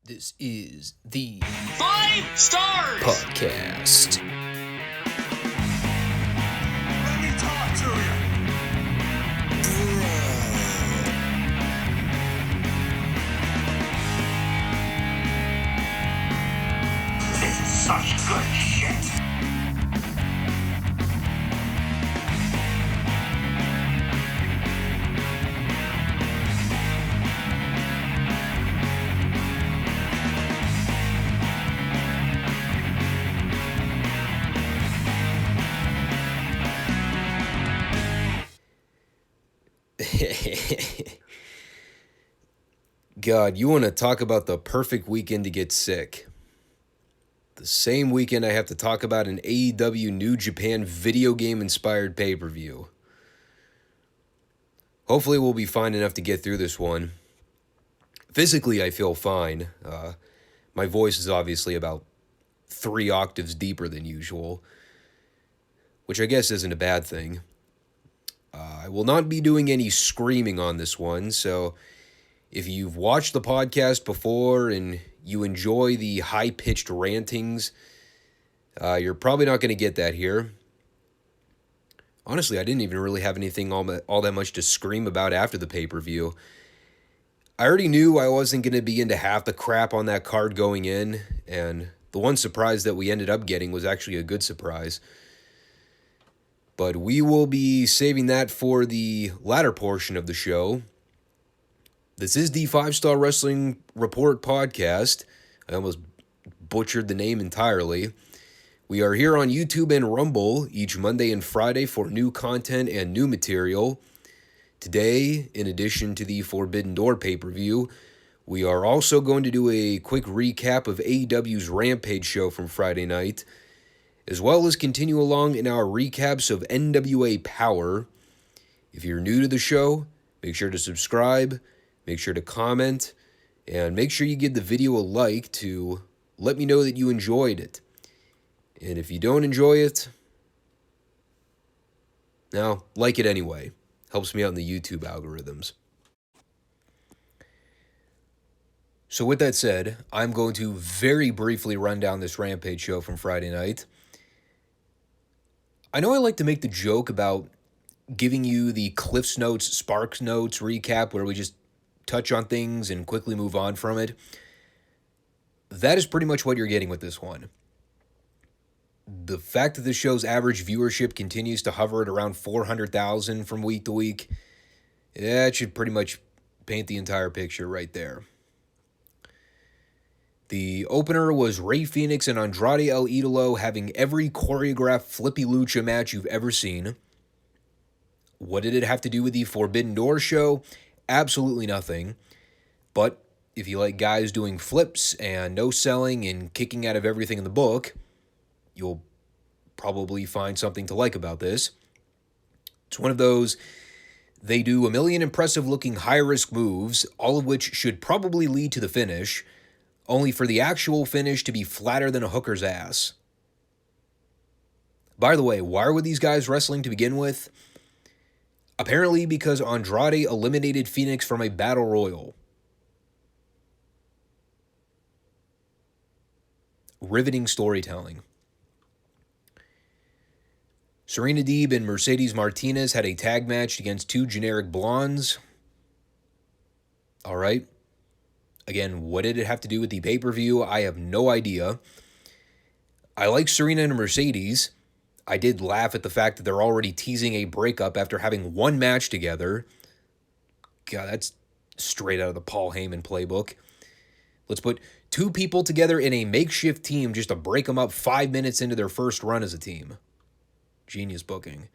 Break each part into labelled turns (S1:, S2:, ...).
S1: This is the
S2: Five Stars
S1: Podcast.
S3: Let me talk to you. This is such good shit.
S1: God, you want to talk about the perfect weekend to get sick. The same weekend I have to talk about an AEW New Japan video game-inspired pay-per-view. Hopefully we'll be fine enough to get through this one. Physically, I feel fine. My voice is obviously about 3 octaves deeper than usual, which I guess isn't a bad thing. I will not be doing any screaming on this one, so if you've watched the podcast before and you enjoy the high-pitched rantings, you're probably not going to get that here. Honestly, I didn't even really have anything all that much to scream about after the pay-per-view. I already knew I wasn't going to be into half the crap on that card going in, and the one surprise that we ended up getting was actually a good surprise. But we will be saving that for the latter portion of the show. This is the Five Starr Wrestling Report podcast. I almost butchered the name entirely. We are here on YouTube and Rumble each Monday and Friday for new content and new material. Today, in addition to the Forbidden Door pay-per-view, we are also going to do a quick recap of AEW's Rampage show from Friday night, as well as continue along in our recaps of NWA Powerrr. If you're new to the show, make sure to subscribe, make sure to comment, and make sure you give the video a like to let me know that you enjoyed it. And if you don't enjoy it, now, like it anyway. Helps me out in the YouTube algorithms. So with that said, I'm going to very briefly run down this Rampage show from Friday night. I know I like to make the joke about giving you the Cliff's Notes, Sparks Notes recap where we just touch on things and quickly move on from it. That is pretty much what you're getting with this one. The fact that the show's average viewership continues to hover at around 400,000 from week to week, that should pretty much paint the entire picture right there. The opener was Rey Fenix and Andrade El Idolo having every choreographed flippy lucha match you've ever seen. What did it have to do with the Forbidden Door show? Absolutely nothing. But if you like guys doing flips and no selling and kicking out of everything in the book, you'll probably find something to like about this. It's one of those, they do a million impressive looking high-risk moves, all of which should probably lead to the finish, only for the actual finish to be flatter than a hooker's ass. By the way, why were these guys wrestling to begin with? Apparently because Andrade eliminated Fenix from a battle royal. Riveting storytelling. Serena Deeb and Mercedes Martinez had a tag match against 2 generic blondes. All right. Again, what did it have to do with the pay-per-view? I have no idea. I like Serena and Mercedes. I did laugh at the fact that they're already teasing a breakup after having one match together. God, that's straight out of the Paul Heyman playbook. Let's put 2 people together in a makeshift team just to break them up 5 minutes into their first run as a team. Genius booking.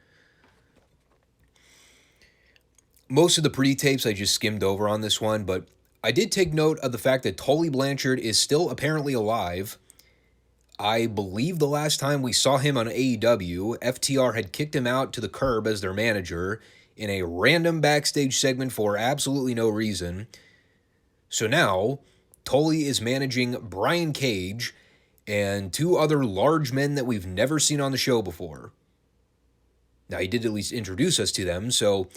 S1: Most of the pre-tapes I just skimmed over on this one, but I did take note of the fact that Tully Blanchard is still apparently alive. I believe the last time we saw him on AEW, FTR had kicked him out to the curb as their manager in a random backstage segment for absolutely no reason. So now, Tully is managing Brian Cage and 2 other large men that we've never seen on the show before. Now, he did at least introduce us to them, so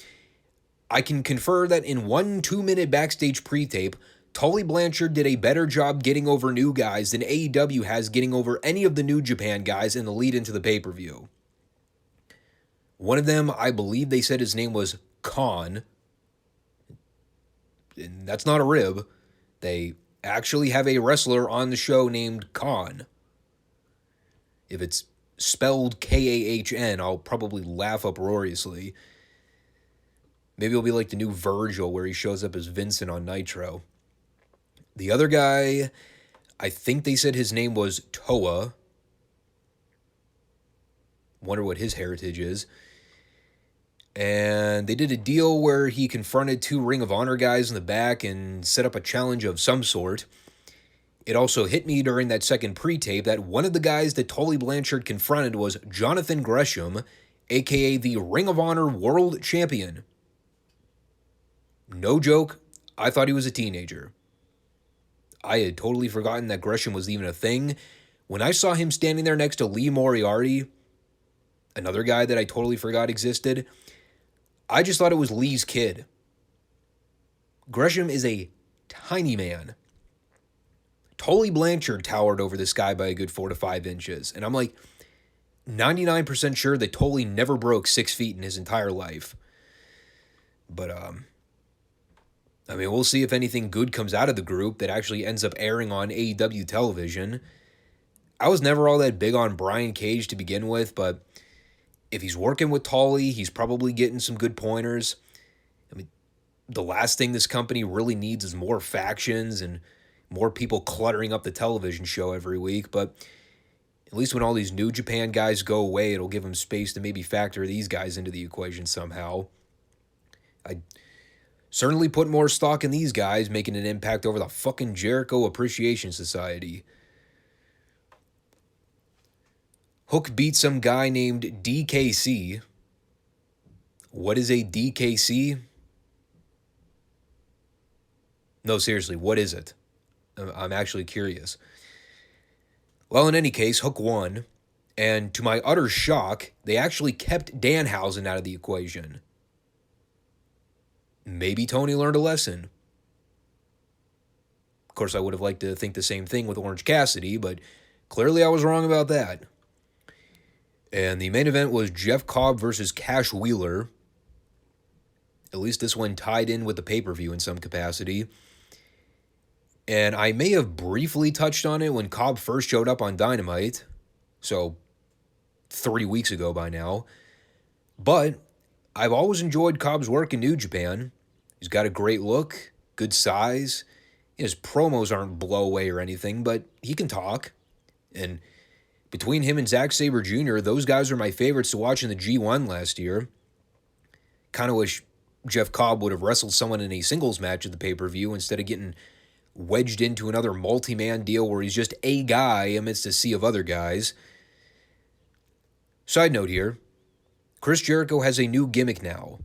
S1: I can confer that in one 2-minute backstage pre-tape, Tully Blanchard did a better job getting over new guys than AEW has getting over any of the New Japan guys in the lead into the pay-per-view. One of them, I believe they said his name was Khan. And that's not a rib. They actually have a wrestler on the show named Khan. If it's spelled Kahn, I'll probably laugh uproariously. Maybe it'll be like the new Virgil where he shows up as Vincent on Nitro. The other guy, I think they said his name was Toa. Wonder what his heritage is. And they did a deal where he confronted 2 Ring of Honor guys in the back and set up a challenge of some sort. It also hit me during that second pre-tape that one of the guys that Tully Blanchard confronted was Jonathan Gresham, aka the Ring of Honor World Champion. No joke, I thought he was a teenager. I had totally forgotten that Gresham was even a thing. When I saw him standing there next to Lee Moriarty, another guy that I totally forgot existed, I just thought it was Lee's kid. Gresham is a tiny man. Tully Blanchard towered over this guy by a good 4 to 5 inches. And I'm like 99% sure that Tully never broke 6 feet in his entire life. But, I mean, we'll see if anything good comes out of the group that actually ends up airing on AEW television. I was never all that big on Brian Cage to begin with, but if he's working with Tully, he's probably getting some good pointers. I mean, the last thing this company really needs is more factions and more people cluttering up the television show every week, but at least when all these New Japan guys go away, it'll give them space to maybe factor these guys into the equation somehow. I certainly put more stock in these guys making an impact over the fucking Jericho Appreciation Society. Hook beat some guy named DKC. What is a DKC? No, seriously, what is it? I'm actually curious. Well, in any case, Hook won, and to my utter shock, they actually kept Danhausen out of the equation. Maybe Tony learned a lesson. Of course, I would have liked to think the same thing with Orange Cassidy, but clearly I was wrong about that. And the main event was Jeff Cobb versus Cash Wheeler. At least this one tied in with the pay-per-view in some capacity. And I may have briefly touched on it when Cobb first showed up on Dynamite. So, 3 weeks ago by now. But I've always enjoyed Cobb's work in New Japan. He's got a great look, good size. His promos aren't blow away or anything, but he can talk. And between him and Zack Sabre Jr., those guys are my favorites to watch in the G1 last year. Kind of wish Jeff Cobb would have wrestled someone in a singles match at the pay-per-view instead of getting wedged into another multi-man deal where he's just a guy amidst a sea of other guys. Side note here, Chris Jericho has a new gimmick now.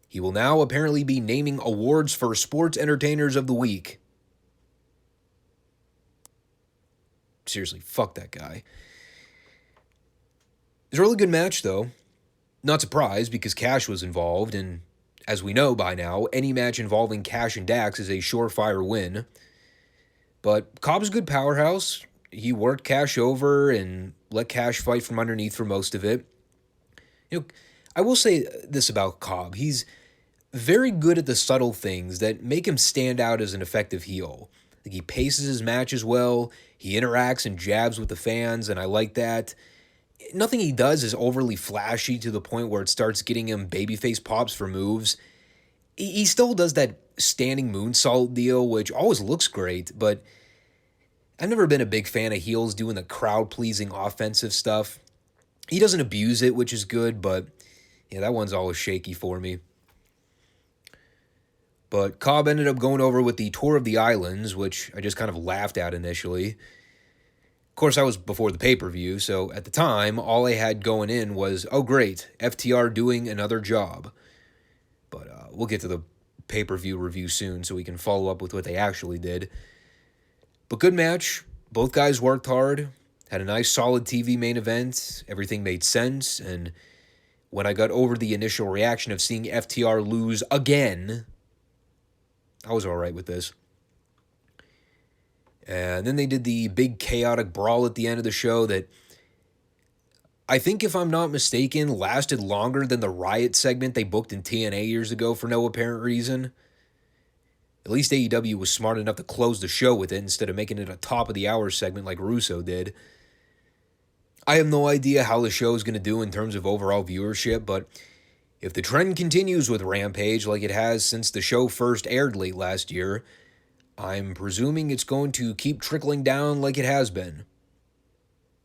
S1: He will now apparently be naming awards for Sports Entertainers of the Week. Seriously, fuck that guy. It was a really good match, though. Not surprised, because Cash was involved, and as we know by now, any match involving Cash and Dax is a surefire win. But Cobb's a good powerhouse. He worked Cash over and let Cash fight from underneath for most of it. You know, I will say this about Cobb. He's very good at the subtle things that make him stand out as an effective heel. Like, he paces his matches well, he interacts and jabs with the fans, and I like that. Nothing he does is overly flashy to the point where it starts getting him babyface pops for moves. He still does that standing moonsault deal, which always looks great, but I've never been a big fan of heels doing the crowd-pleasing offensive stuff. He doesn't abuse it, which is good, but yeah, that one's always shaky for me. But Cobb ended up going over with the Tour of the Islands, which I just kind of laughed at initially. Of course, I was before the pay-per-view, so at the time, all I had going in was, oh great, FTR doing another job. But we'll get to the pay-per-view review soon so we can follow up with what they actually did. But good match. Both guys worked hard. Had a nice solid TV main event. Everything made sense. And when I got over the initial reaction of seeing FTR lose again, I was all right with this. And then they did the big chaotic brawl at the end of the show that I think, if I'm not mistaken, lasted longer than the Riot segment they booked in TNA years ago for no apparent reason. At least AEW was smart enough to close the show with it instead of making it a top-of-the-hour segment like Russo did. I have no idea how the show is going to do in terms of overall viewership, but if the trend continues with Rampage like it has since the show first aired late last year, I'm presuming it's going to keep trickling down like it has been.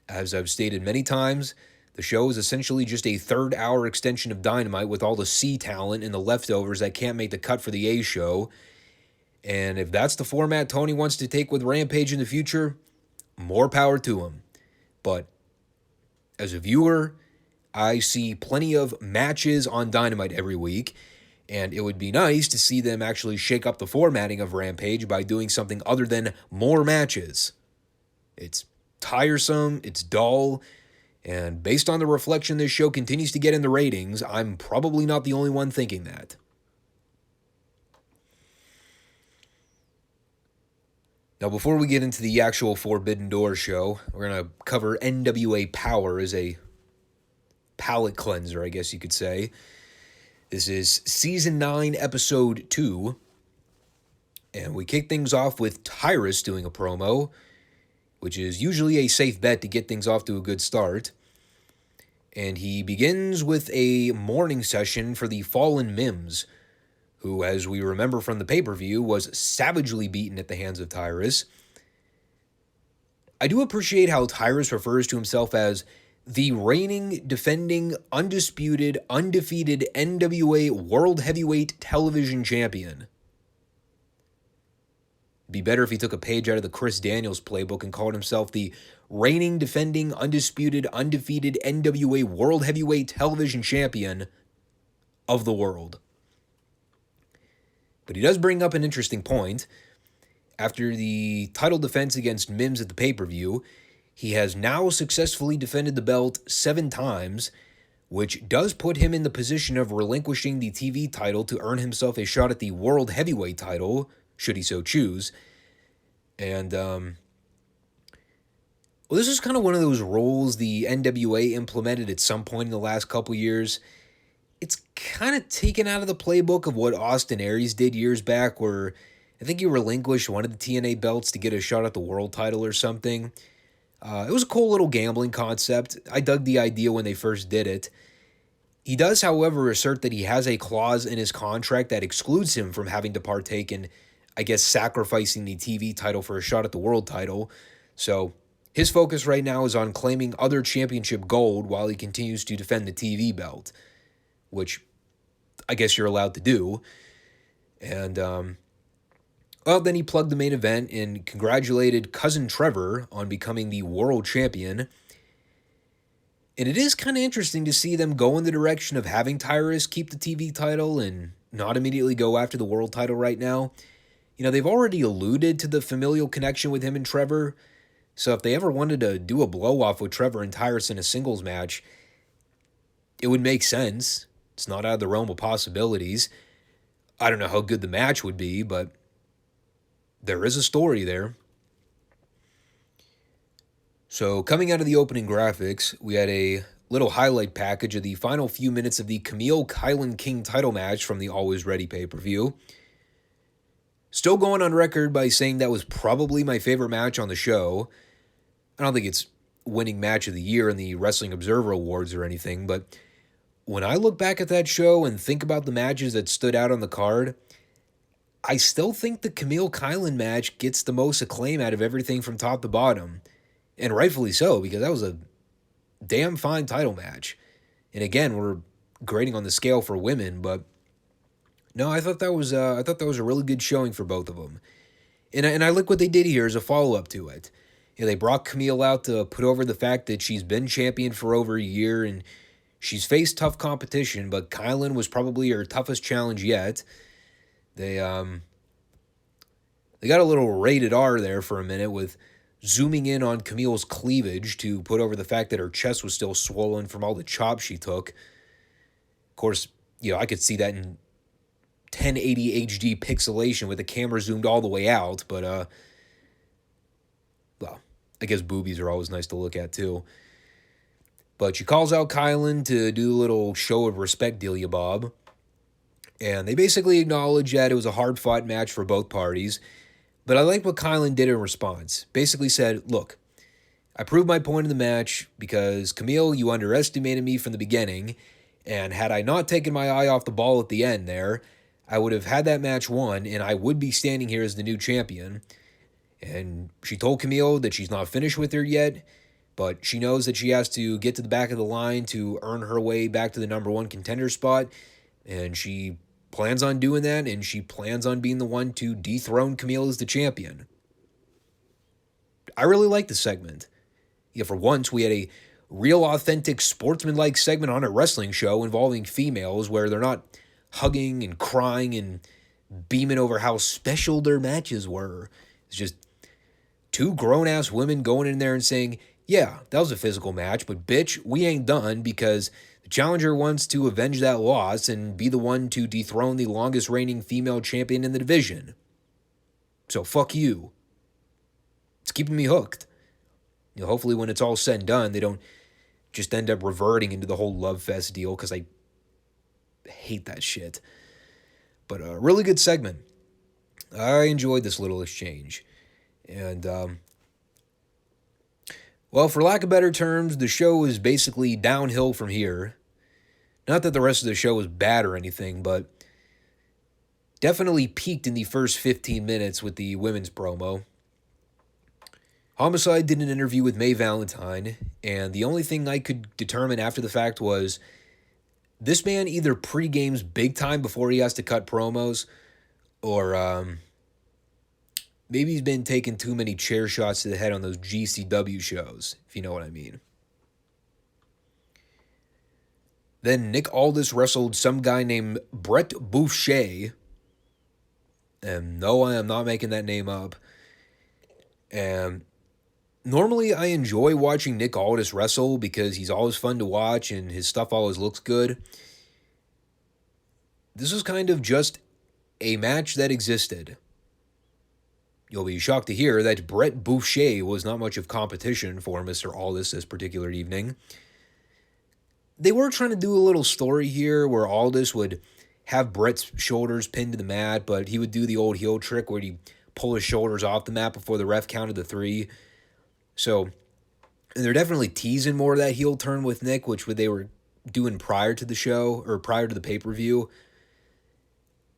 S1: As I've stated many times, the show is essentially just a third-hour extension of Dynamite with all the C talent and the leftovers that can't make the cut for the A show. And if that's the format Tony wants to take with Rampage in the future, more power to him. But as a viewer, I see plenty of matches on Dynamite every week, and it would be nice to see them actually shake up the formatting of Rampage by doing something other than more matches. It's tiresome, it's dull, and based on the reflection this show continues to get in the ratings, I'm probably not the only one thinking that. Now, before we get into the actual Forbidden Door show, we're going to cover NWA Powerrr as a palate cleanser, I guess you could say. This is Season 9, Episode 2, and we kick things off with Tyrus doing a promo, which is usually a safe bet to get things off to a good start. And he begins with a mourning session for the fallen Mims, who, as we remember from the pay-per-view, was savagely beaten at the hands of Tyrus. I do appreciate how Tyrus refers to himself as the reigning, defending, undisputed, undefeated NWA World Heavyweight Television Champion. It'd be better if he took a page out of the Chris Daniels playbook and called himself the reigning, defending, undisputed, undefeated NWA World Heavyweight Television Champion of the world. But he does bring up an interesting point. After the title defense against Mims at the pay-per-view, he has now successfully defended the belt 7 times, which does put him in the position of relinquishing the TV title to earn himself a shot at the World Heavyweight title, should he so choose. And, well, this is kind of one of those roles the NWA implemented at some point in the last couple years. It's kind of taken out of the playbook of what Austin Aries did years back, where I think he relinquished one of the TNA belts to get a shot at the world title or something. It was a cool little gambling concept. I dug the idea when they first did it. He does, however, assert that he has a clause in his contract that excludes him from having to partake in, I guess, sacrificing the TV title for a shot at the world title. So his focus right now is on claiming other championship gold while he continues to defend the TV belt, which I guess you're allowed to do. And, well, then he plugged the main event and congratulated Cousin Trevor on becoming the world champion. And it is kind of interesting to see them go in the direction of having Tyrus keep the TV title and not immediately go after the world title right now. You know, they've already alluded to the familial connection with him and Trevor, so if they ever wanted to do a blow-off with Trevor and Tyrus in a singles match, it would make sense. It's not out of the realm of possibilities. I don't know how good the match would be, but there is a story there. So coming out of the opening graphics, we had a little highlight package of the final few minutes of the Camille Kylan King title match from the Always Ready pay-per-view. Still going on record by saying that was probably my favorite match on the show. I don't think it's winning match of the year in the Wrestling Observer Awards or anything, but when I look back at that show and think about the matches that stood out on the card, I still think the Camille Kylan match gets the most acclaim out of everything from top to bottom. And rightfully so, because that was a damn fine title match. And again, we're grading on the scale for women, but no, I thought that was a really good showing for both of them. And I like what they did here as a follow-up to it. You know, they brought Camille out to put over the fact that she's been champion for over a year and she's faced tough competition, but Kylan was probably her toughest challenge yet. They got a little rated R there for a minute with zooming in on Camille's cleavage to put over the fact that her chest was still swollen from all the chops she took. Of course, you know, I could see that in 1080 HD pixelation with the camera zoomed all the way out, but well, I guess boobies are always nice to look at too. But she calls out Kylan to do a little show of respect, Delia Bob. And they basically acknowledge that it was a hard-fought match for both parties. But I like what Kylan did in response. Basically said, look, I proved my point in the match because, Camille, you underestimated me from the beginning. And had I not taken my eye off the ball at the end there, I would have had that match won, and I would be standing here as the new champion. And she told Camille that she's not finished with her yet, but she knows that she has to get to the back of the line to earn her way back to the number one contender spot, and she plans on doing that, and she plans on being the one to dethrone Camille as the champion. I really like this segment. Yeah, for once, we had a real, authentic, sportsman-like segment on a wrestling show involving females where they're not hugging and crying and beaming over how special their matches were. It's just two grown-ass women going in there and saying, yeah, that was a physical match, but bitch, we ain't done because the challenger wants to avenge that loss and be the one to dethrone the longest reigning female champion in the division. So fuck you. It's keeping me hooked. You know, hopefully when it's all said and done, they don't just end up reverting into the whole love fest deal because I hate that shit. But a really good segment. I enjoyed this little exchange. And, well, for lack of better terms, the show is basically downhill from here. Not that the rest of the show was bad or anything, but definitely peaked in the first 15 minutes with the women's promo. Homicide did an interview with Mae Valentine, and the only thing I could determine after the fact was this man either pre-games big time before he has to cut promos, or maybe he's been taking too many chair shots to the head on those GCW shows, if you know what I mean. Then Nick Aldis wrestled some guy named Brett Boucher. And no, I am not making that name up. And normally I enjoy watching Nick Aldis wrestle because he's always fun to watch and his stuff always looks good. This was kind of just a match that existed. You'll be shocked to hear that Brett Boucher was not much of competition for Mr. Aldis this particular evening. They were trying to do a little story here where Aldis would have Brett's shoulders pinned to the mat, but he would do the old heel trick where he'd pull his shoulders off the mat before the ref counted the 3. So they're definitely teasing more of that heel turn with Nick, which they were doing prior to the show or prior to the pay-per-view.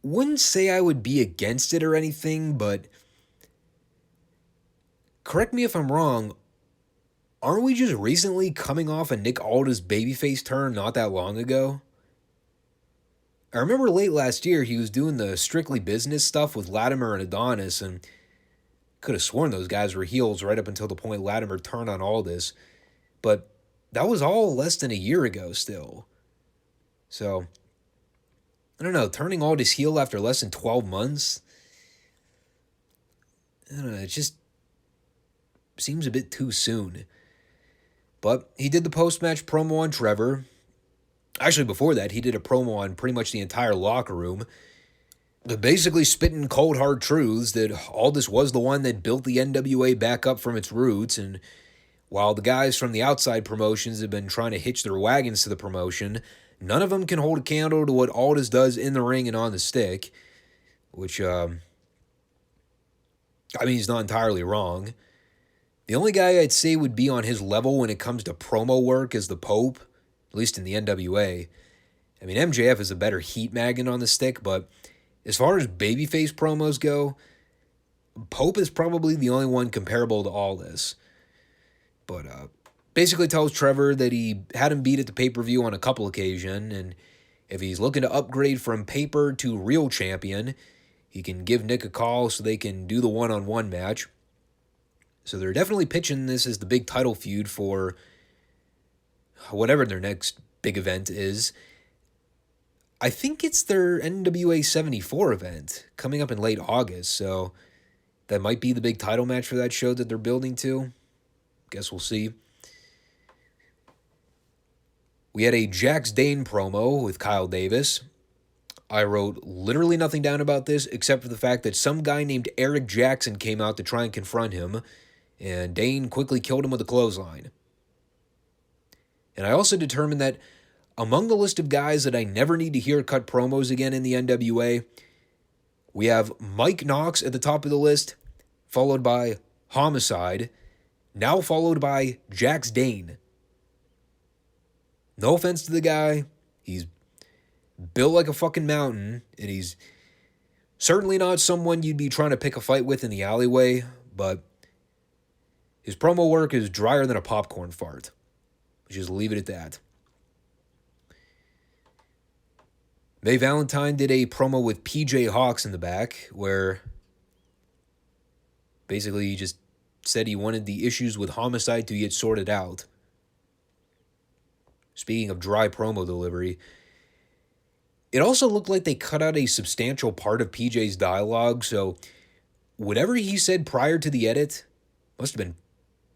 S1: Wouldn't say I would be against it or anything, but correct me if I'm wrong, aren't we just recently coming off a Nick Aldis babyface turn not that long ago? I remember late last year he was doing the Strictly Business stuff with Latimer and Adonis, and could have sworn those guys were heels right up until the point Latimer turned on Aldis. But that was all less than a year ago still. So, I don't know, turning Aldis heel after less than 12 months? I don't know, it just seems a bit too soon. But he did the post-match promo on Trevor. Actually, before that, he did a promo on pretty much the entire locker room. Basically spitting cold, hard truths that Aldis was the one that built the NWA back up from its roots. And while the guys from the outside promotions have been trying to hitch their wagons to the promotion, none of them can hold a candle to what Aldis does in the ring and on the stick. Which, I mean, he's not entirely wrong. The only guy I'd say would be on his level when it comes to promo work is the Pope, at least in the NWA. I mean, MJF is a better heat magnet on the stick, but as far as babyface promos go, Pope is probably the only one comparable to all this. But basically tells Trevor that he had him beat at the pay-per-view on a couple occasions, and if he's looking to upgrade from paper to real champion, he can give Nick a call so they can do the one-on-one match. So they're definitely pitching this as the big title feud for whatever their next big event is. I think it's their NWA 74 event coming up in late August, so that might be the big title match for that show that they're building to. Guess we'll see. We had a Jax Dane promo with Kyle Davis. I wrote literally nothing down about this except for the fact that some guy named Eric Jackson came out to try and confront him, and Dane quickly killed him with a clothesline. And I also determined that among the list of guys that I never need to hear cut promos again in the NWA, we have Mike Knox at the top of the list, followed by Homicide, now followed by Jax Dane. No offense to the guy, he's built like a fucking mountain, and he's certainly not someone you'd be trying to pick a fight with in the alleyway, but his promo work is drier than a popcorn fart. Just leave it at that. Mae Valentine did a promo with PJ Hawks in the back, where basically he just said he wanted the issues with Homicide to get sorted out. Speaking of dry promo delivery, it also looked like they cut out a substantial part of PJ's dialogue, so whatever he said prior to the edit must have been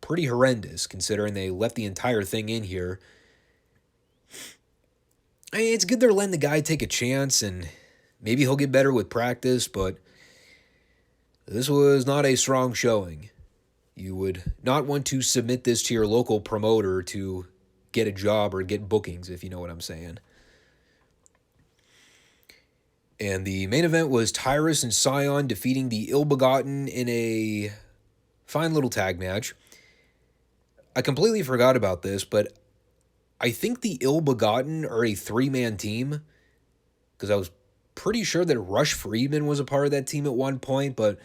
S1: pretty horrendous, considering they left the entire thing in here. I mean, it's good they're letting the guy take a chance, and maybe he'll get better with practice, but this was not a strong showing. You would not want to submit this to your local promoter to get a job or get bookings, if you know what I'm saying. And the main event was Tyrus and Scion defeating the Ill-Begotten in a fine little tag match. I completely forgot about this, but I think the Ill-Begotten are a three-man team, because I was pretty sure that Rush Friedman was a part of that team at one point, but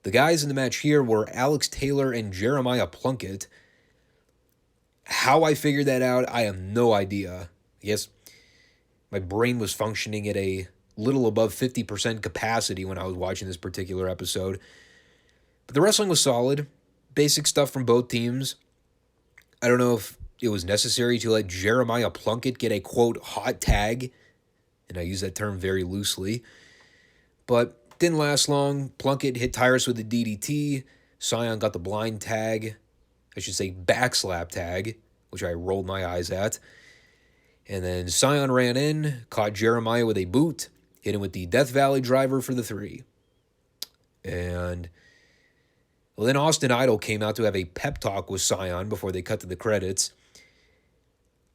S1: the guys in the match here were Alex Taylor and Jeremiah Plunkett. How I figured that out, I have no idea. I guess my brain was functioning at a little above 50% capacity when I was watching this particular episode. But the wrestling was solid. Basic stuff from both teams. I don't know if it was necessary to let Jeremiah Plunkett get a, quote, hot tag. And I use that term very loosely. But didn't last long. Plunkett hit Tyrus with a DDT. Scion got the blind tag. I should say backslap tag, which I rolled my eyes at. And then Scion ran in, caught Jeremiah with a boot, hit him with the Death Valley driver for the 3. And well, then Austin Idol came out to have a pep talk with Scion before they cut to the credits.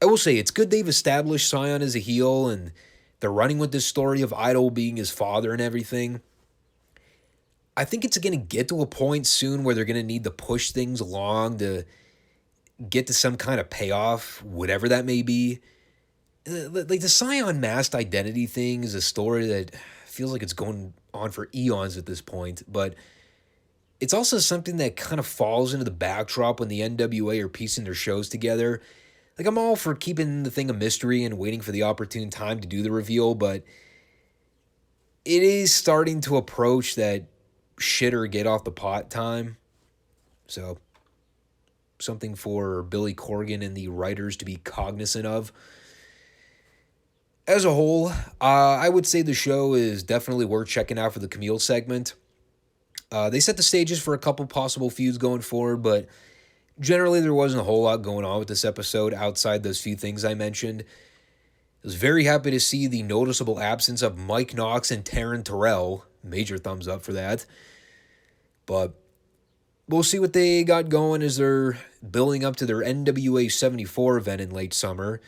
S1: I will say, it's good they've established Scion as a heel, and they're running with this story of Idol being his father and everything. I think it's going to get to a point soon where they're going to need to push things along to get to some kind of payoff, whatever that may be. Like the Scion masked identity thing is a story that feels like it's going on for eons at this point, but it's also something that kind of falls into the backdrop when the NWA are piecing their shows together. Like, I'm all for keeping the thing a mystery and waiting for the opportune time to do the reveal, but it is starting to approach that shit or get off the pot time. So, something for Billy Corgan and the writers to be cognizant of. As a whole, I would say the show is definitely worth checking out for the Camille segment. They set the stages for a couple possible feuds going forward, but generally there wasn't a whole lot going on with this episode outside those few things I mentioned. I was very happy to see the noticeable absence of Mike Knox and Taryn Terrell. Major thumbs up for that. But we'll see what they got going as they're building up to their NWA 74 event in late summer.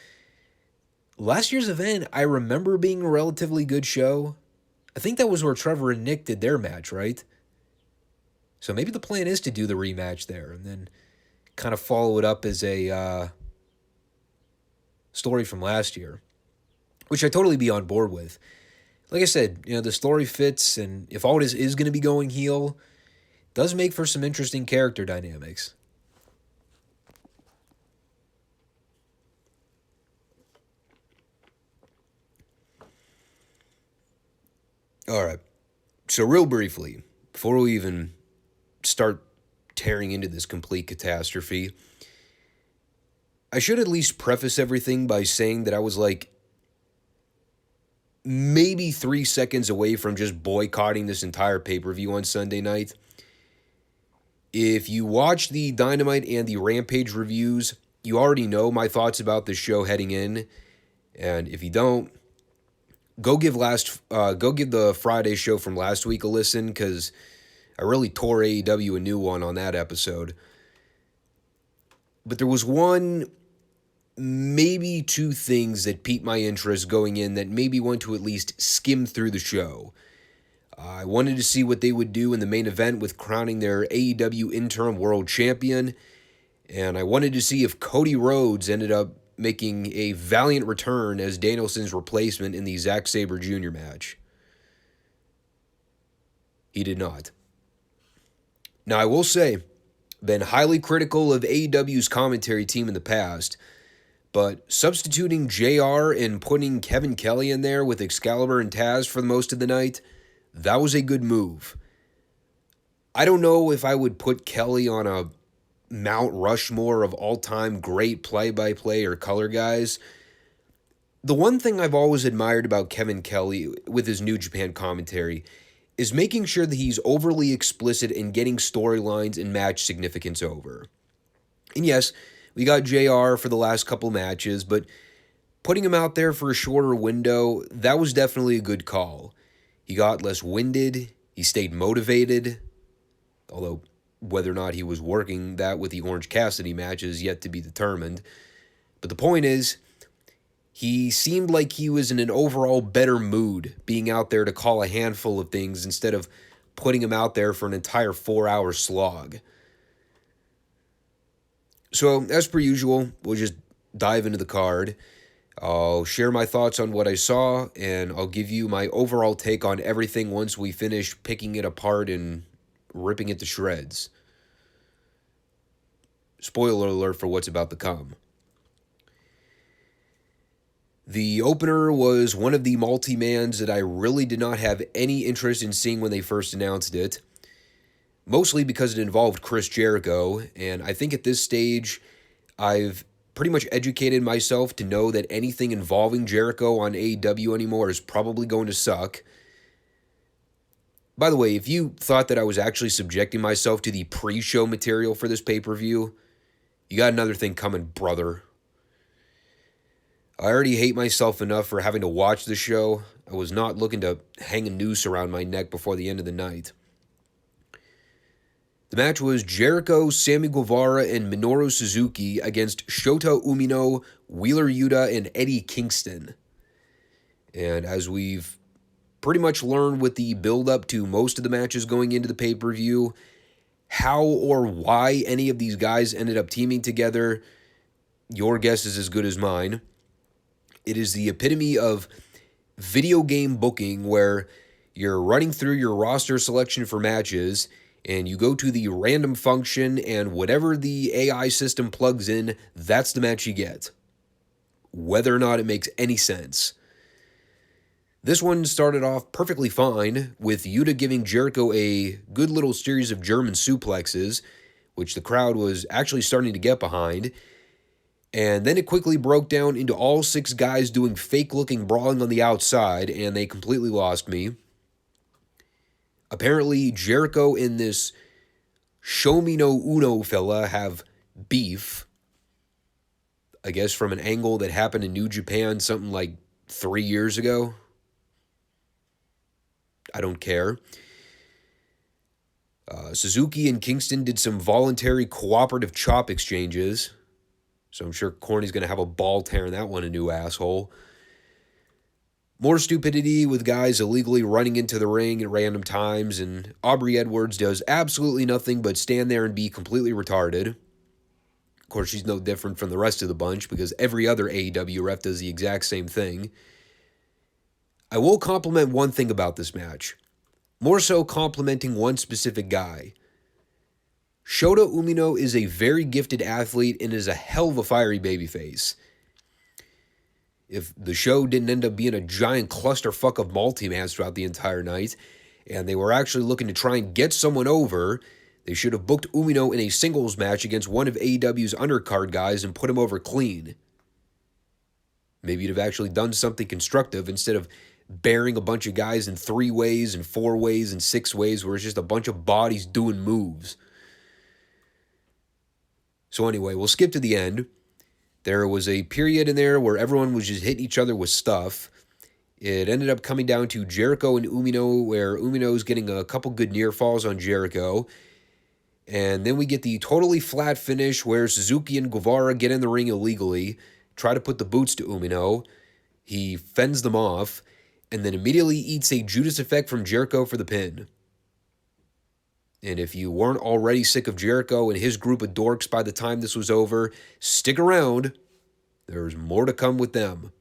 S1: Last year's event, I remember being a relatively good show. I think that was where Trevor and Nick did their match, right? So maybe the plan is to do the rematch there and then kind of follow it up as a story from last year, which I'd totally be on board with. Like I said, the story fits, and if Aldis is going to be going heel, it does make for some interesting character dynamics. All right, so real briefly, before we even start tearing into this complete catastrophe, I should at least preface everything by saying that I was like maybe 3 seconds away from just boycotting this entire pay-per-view on Sunday night. If you watch the Dynamite and the Rampage reviews, you already know my thoughts about the show heading in. And if you don't, go give the Friday show from last week a listen, because I really tore AEW a new one on that episode. But there was one, maybe two things that piqued my interest going in that maybe want to at least skim through the show. I wanted to see what they would do in the main event with crowning their AEW interim world champion, and I wanted to see if Cody Rhodes ended up making a valiant return as Danielson's replacement in the Zack Sabre Jr. match. He did not. Now, I will say, been highly critical of AEW's commentary team in the past, but substituting JR and putting Kevin Kelly in there with Excalibur and Taz for most of the night, that was a good move. I don't know if I would put Kelly on a Mount Rushmore of all-time great play-by-play or color guys. The one thing I've always admired about Kevin Kelly with his New Japan commentary is making sure that he's overly explicit in getting storylines and match significance over. And yes, we got JR for the last couple matches, but putting him out there for a shorter window, that was definitely a good call. He got less winded, he stayed motivated, although whether or not he was working that with the Orange Cassidy match is yet to be determined. But the point is, he seemed like he was in an overall better mood being out there to call a handful of things instead of putting him out there for an entire 4-hour slog. So, as per usual, we'll just dive into the card. I'll share my thoughts on what I saw, and I'll give you my overall take on everything once we finish picking it apart and ripping it to shreds. Spoiler alert for what's about to come. The opener was one of the multi-mans that I really did not have any interest in seeing when they first announced it. Mostly because it involved Chris Jericho, and I think at this stage, I've pretty much educated myself to know that anything involving Jericho on AEW anymore is probably going to suck. By the way, if you thought that I was actually subjecting myself to the pre-show material for this pay-per-view, you got another thing coming, brother. I already hate myself enough for having to watch the show. I was not looking to hang a noose around my neck before the end of the night. The match was Jericho, Sammy Guevara, and Minoru Suzuki against Shota Umino, Wheeler Yuta, and Eddie Kingston. And as we've pretty much learned with the build-up to most of the matches going into the pay-per-view, how or why any of these guys ended up teaming together, your guess is as good as mine. It is the epitome of video game booking where you're running through your roster selection for matches, and you go to the random function, and whatever the AI system plugs in, that's the match you get. Whether or not it makes any sense. This one started off perfectly fine, with Yuta giving Jericho a good little series of German suplexes, which the crowd was actually starting to get behind. And then it quickly broke down into all 6 guys doing fake-looking brawling on the outside, and they completely lost me. Apparently, Jericho and this Show Me No Uno fella have beef. I guess from an angle that happened in New Japan something like 3 years ago. I don't care. Suzuki and Kingston did some voluntary cooperative chop exchanges. So I'm sure Corny's going to have a ball tearing that one a new asshole. More stupidity with guys illegally running into the ring at random times, and Aubrey Edwards does absolutely nothing but stand there and be completely retarded. Of course, she's no different from the rest of the bunch because every other AEW ref does the exact same thing. I will compliment one thing about this match. More so complimenting one specific guy. Shota Umino is a very gifted athlete and is a hell of a fiery babyface. If the show didn't end up being a giant clusterfuck of multi-mans throughout the entire night, and they were actually looking to try and get someone over, they should have booked Umino in a singles match against one of AEW's undercard guys and put him over clean. Maybe you'd have actually done something constructive instead of burying a bunch of guys in 3 ways and 4 ways and 6 ways where it's just a bunch of bodies doing moves. So anyway, we'll skip to the end. There was a period in there where everyone was just hitting each other with stuff. It ended up coming down to Jericho and Umino, where Umino's getting a couple good near falls on Jericho. And then we get the totally flat finish where Suzuki and Guevara get in the ring illegally, try to put the boots to Umino. He fends them off, and then immediately eats a Judas effect from Jericho for the pin. And if you weren't already sick of Jericho and his group of dorks by the time this was over, stick around. There's more to come with them.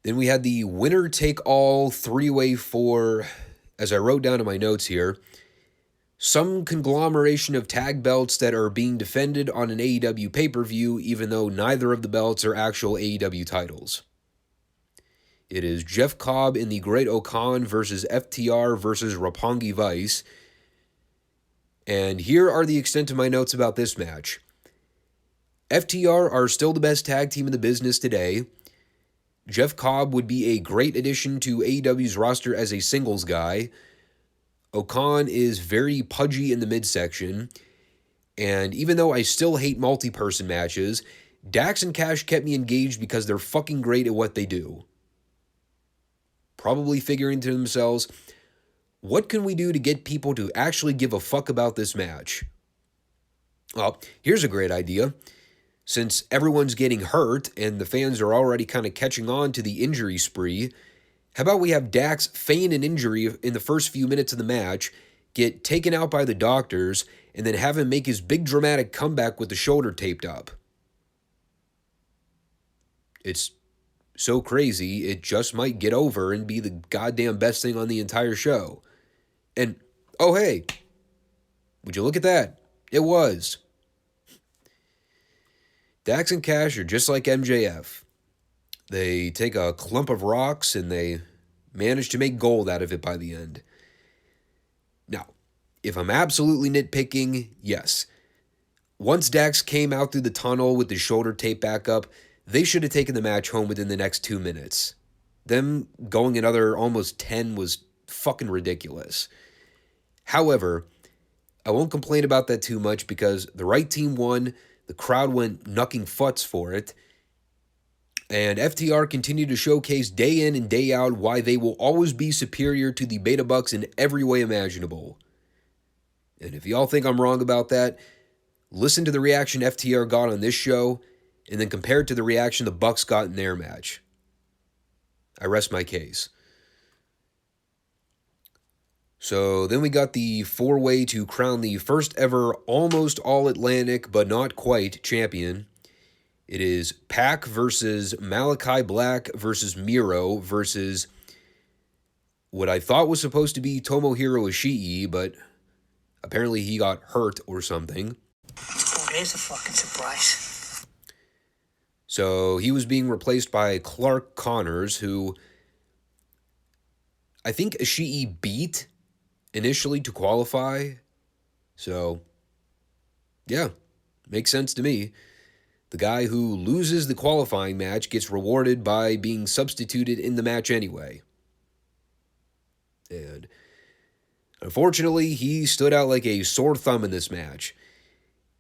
S1: Then we had the winner-take-all three-way for, as I wrote down in my notes here, some conglomeration of tag belts that are being defended on an AEW pay-per-view, even though neither of the belts are actual AEW titles. It is Jeff Cobb in the Great Okan versus FTR versus Roppongi Vice. And here are the extent of my notes about this match. FTR are still the best tag team in the business today. Jeff Cobb would be a great addition to AEW's roster as a singles guy. Okan is very pudgy in the midsection. And even though I still hate multi-person matches, Dax and Cash kept me engaged because they're fucking great at what they do. Probably figuring to themselves, what can we do to get people to actually give a fuck about this match? Well, here's a great idea. Since everyone's getting hurt and the fans are already kind of catching on to the injury spree, how about we have Dax feign an injury in the first few minutes of the match, get taken out by the doctors, and then have him make his big dramatic comeback with the shoulder taped up? It's so crazy, it just might get over and be the goddamn best thing on the entire show. And, oh hey, would you look at that? It was. Dax and Cash are just like MJF. They take a clump of rocks and they manage to make gold out of it by the end. Now, if I'm absolutely nitpicking, yes. Once Dax came out through the tunnel with his shoulder taped back up, they should have taken the match home within the next 2 minutes. Them going another almost 10 was fucking ridiculous. However, I won't complain about that too much because the right team won. The crowd went knucking futs for it. And FTR continued to showcase day in and day out why they will always be superior to the Beta Bucks in every way imaginable. And if y'all think I'm wrong about that, listen to the reaction FTR got on this show and then compare it to the reaction the Bucks got in their match. I rest my case. So then we got the four-way to crown the first ever almost all-Atlantic, but not quite, champion. It is Pac versus Malachi Black versus Miro versus what I thought was supposed to be Tomohiro Ishii, but apparently he got hurt or something.
S2: Oh, there's a fucking surprise.
S1: So he was being replaced by Clark Connors, who I think Ishii beat initially to qualify. So, yeah, makes sense to me. The guy who loses the qualifying match gets rewarded by being substituted in the match anyway. And unfortunately, he stood out like a sore thumb in this match.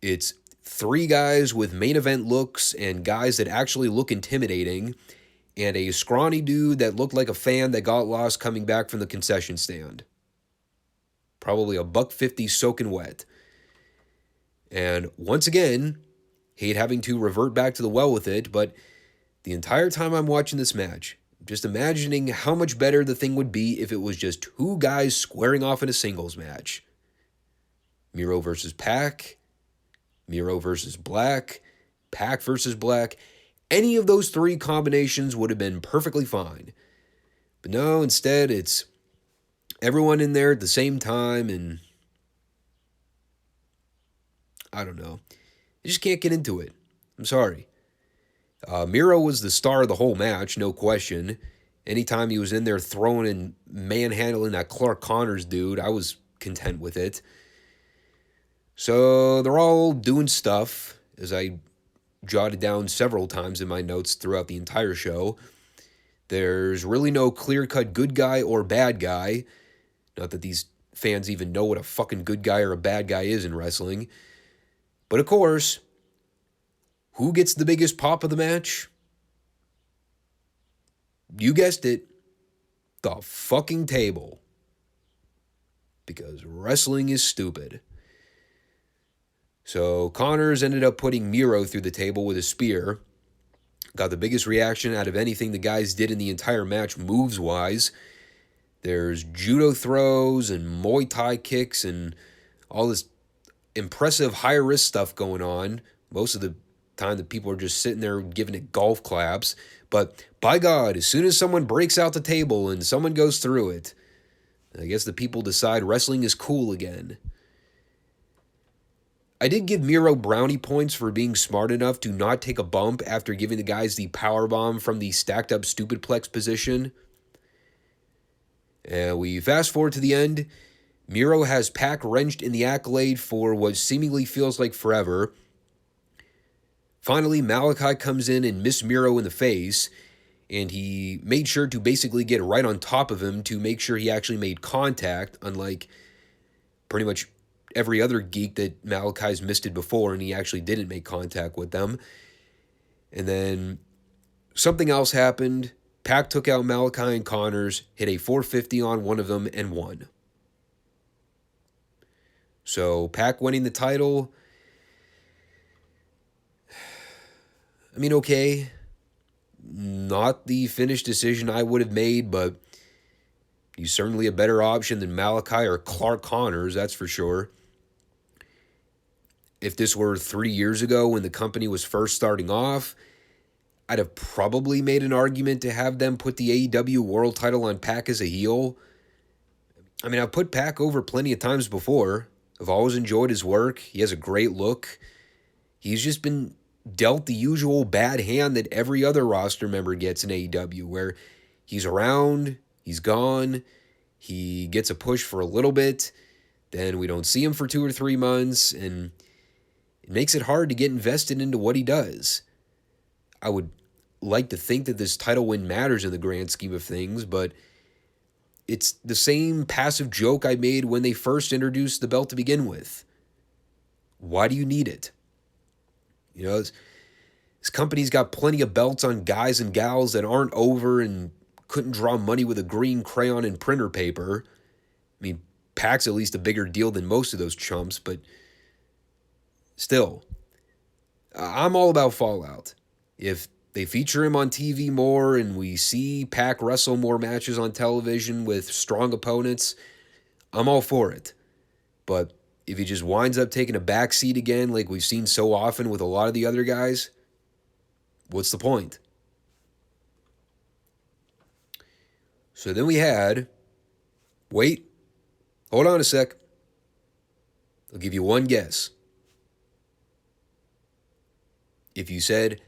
S1: It's three guys with main event looks and guys that actually look intimidating, and a scrawny dude that looked like a fan that got lost coming back from the concession stand. Probably $1.50 soaking wet. And once again, hate having to revert back to the well with it, but the entire time I'm watching this match, just imagining how much better the thing would be if it was just two guys squaring off in a singles match. Miro versus Pac, Miro versus Black, Pac versus Black. Any of those three combinations would have been perfectly fine. But no, instead it's everyone in there at the same time, and I don't know. I just can't get into it. I'm sorry. Miro was the star of the whole match, no question. Anytime he was in there throwing and manhandling that Clark Connors dude, I was content with it. So they're all doing stuff, as I jotted down several times in my notes throughout the entire show. There's really no clear-cut good guy or bad guy. Not that these fans even know what a fucking good guy or a bad guy is in wrestling. But of course, who gets the biggest pop of the match? You guessed it, the fucking table. Because wrestling is stupid. So Connors ended up putting Miro through the table with a spear. Got the biggest reaction out of anything the guys did in the entire match moves-wise. There's judo throws and Muay Thai kicks and all this impressive high-risk stuff going on. Most of the time the people are just sitting there giving it golf claps. But by God, as soon as someone breaks out the table and someone goes through it, I guess the people decide wrestling is cool again. I did give Miro brownie points for being smart enough to not take a bump after giving the guys the powerbomb from the stacked up stupidplex position. And we fast forward to the end. Miro has Pac wrenched in the accolade for what seemingly feels like forever. Finally, Malachi comes in and missed Miro in the face, and he made sure to basically get right on top of him to make sure he actually made contact, unlike pretty much every other geek that Malachi's missed it before, and he actually didn't make contact with them. And then something else happened. Pac took out Malachi and Connors, hit a 450 on one of them, and won. So Pac winning the title, I mean, okay, not the finished decision I would have made, but he's certainly a better option than Malachi or Clark Connors, that's for sure. If this were 3 years ago when the company was first starting off, I'd have probably made an argument to have them put the AEW world title on Pac as a heel. I mean, I've put Pac over plenty of times before. I've always enjoyed his work. He has a great look. He's just been dealt the usual bad hand that every other roster member gets in AEW, where he's around, he's gone, he gets a push for a little bit, then we don't see him for 2 or 3 months, and it makes it hard to get invested into what he does. I would like to think that this title win matters in the grand scheme of things, but it's the same passive joke I made when they first introduced the belt to begin with. Why do you need it? You know, this company's got plenty of belts on guys and gals that aren't over and couldn't draw money with a green crayon and printer paper. I mean, Pac's at least a bigger deal than most of those chumps, but still, I'm all about Fallout. If they feature him on TV more and we see Pac wrestle more matches on television with strong opponents, I'm all for it. But if he just winds up taking a backseat again like we've seen so often with a lot of the other guys, what's the point? So then we had, wait, hold on a sec. I'll give you one guess. If you said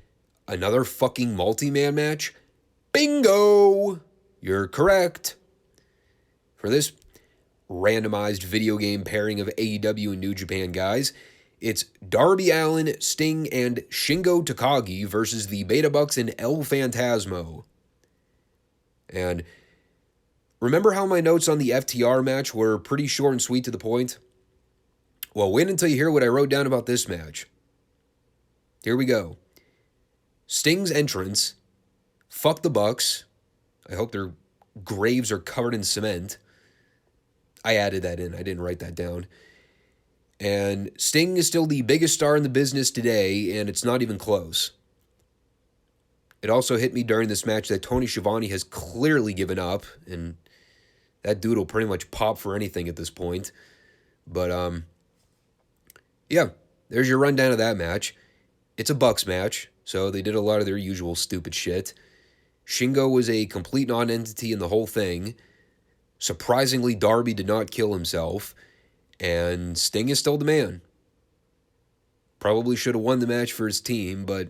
S1: another fucking multi-man match, bingo! You're correct. For this randomized video game pairing of AEW and New Japan guys, it's Darby Allin, Sting, and Shingo Takagi versus the Beta Bucks and El Phantasmo. And remember how my notes on the FTR match were pretty short and sweet to the point? Well, wait until you hear what I wrote down about this match. Here we go. Sting's entrance, fuck the Bucks. I hope their graves are covered in cement. I added that in. I didn't write that down. And Sting is still the biggest star in the business today, and it's not even close. It also hit me during this match that Tony Schiavone has clearly given up, and that dude will pretty much pop for anything at this point. But, yeah, there's your rundown of that match. It's a Bucks match, so they did a lot of their usual stupid shit. Shingo was a complete non-entity in the whole thing. Surprisingly, Darby did not kill himself, and Sting is still the man. Probably should have won the match for his team, but,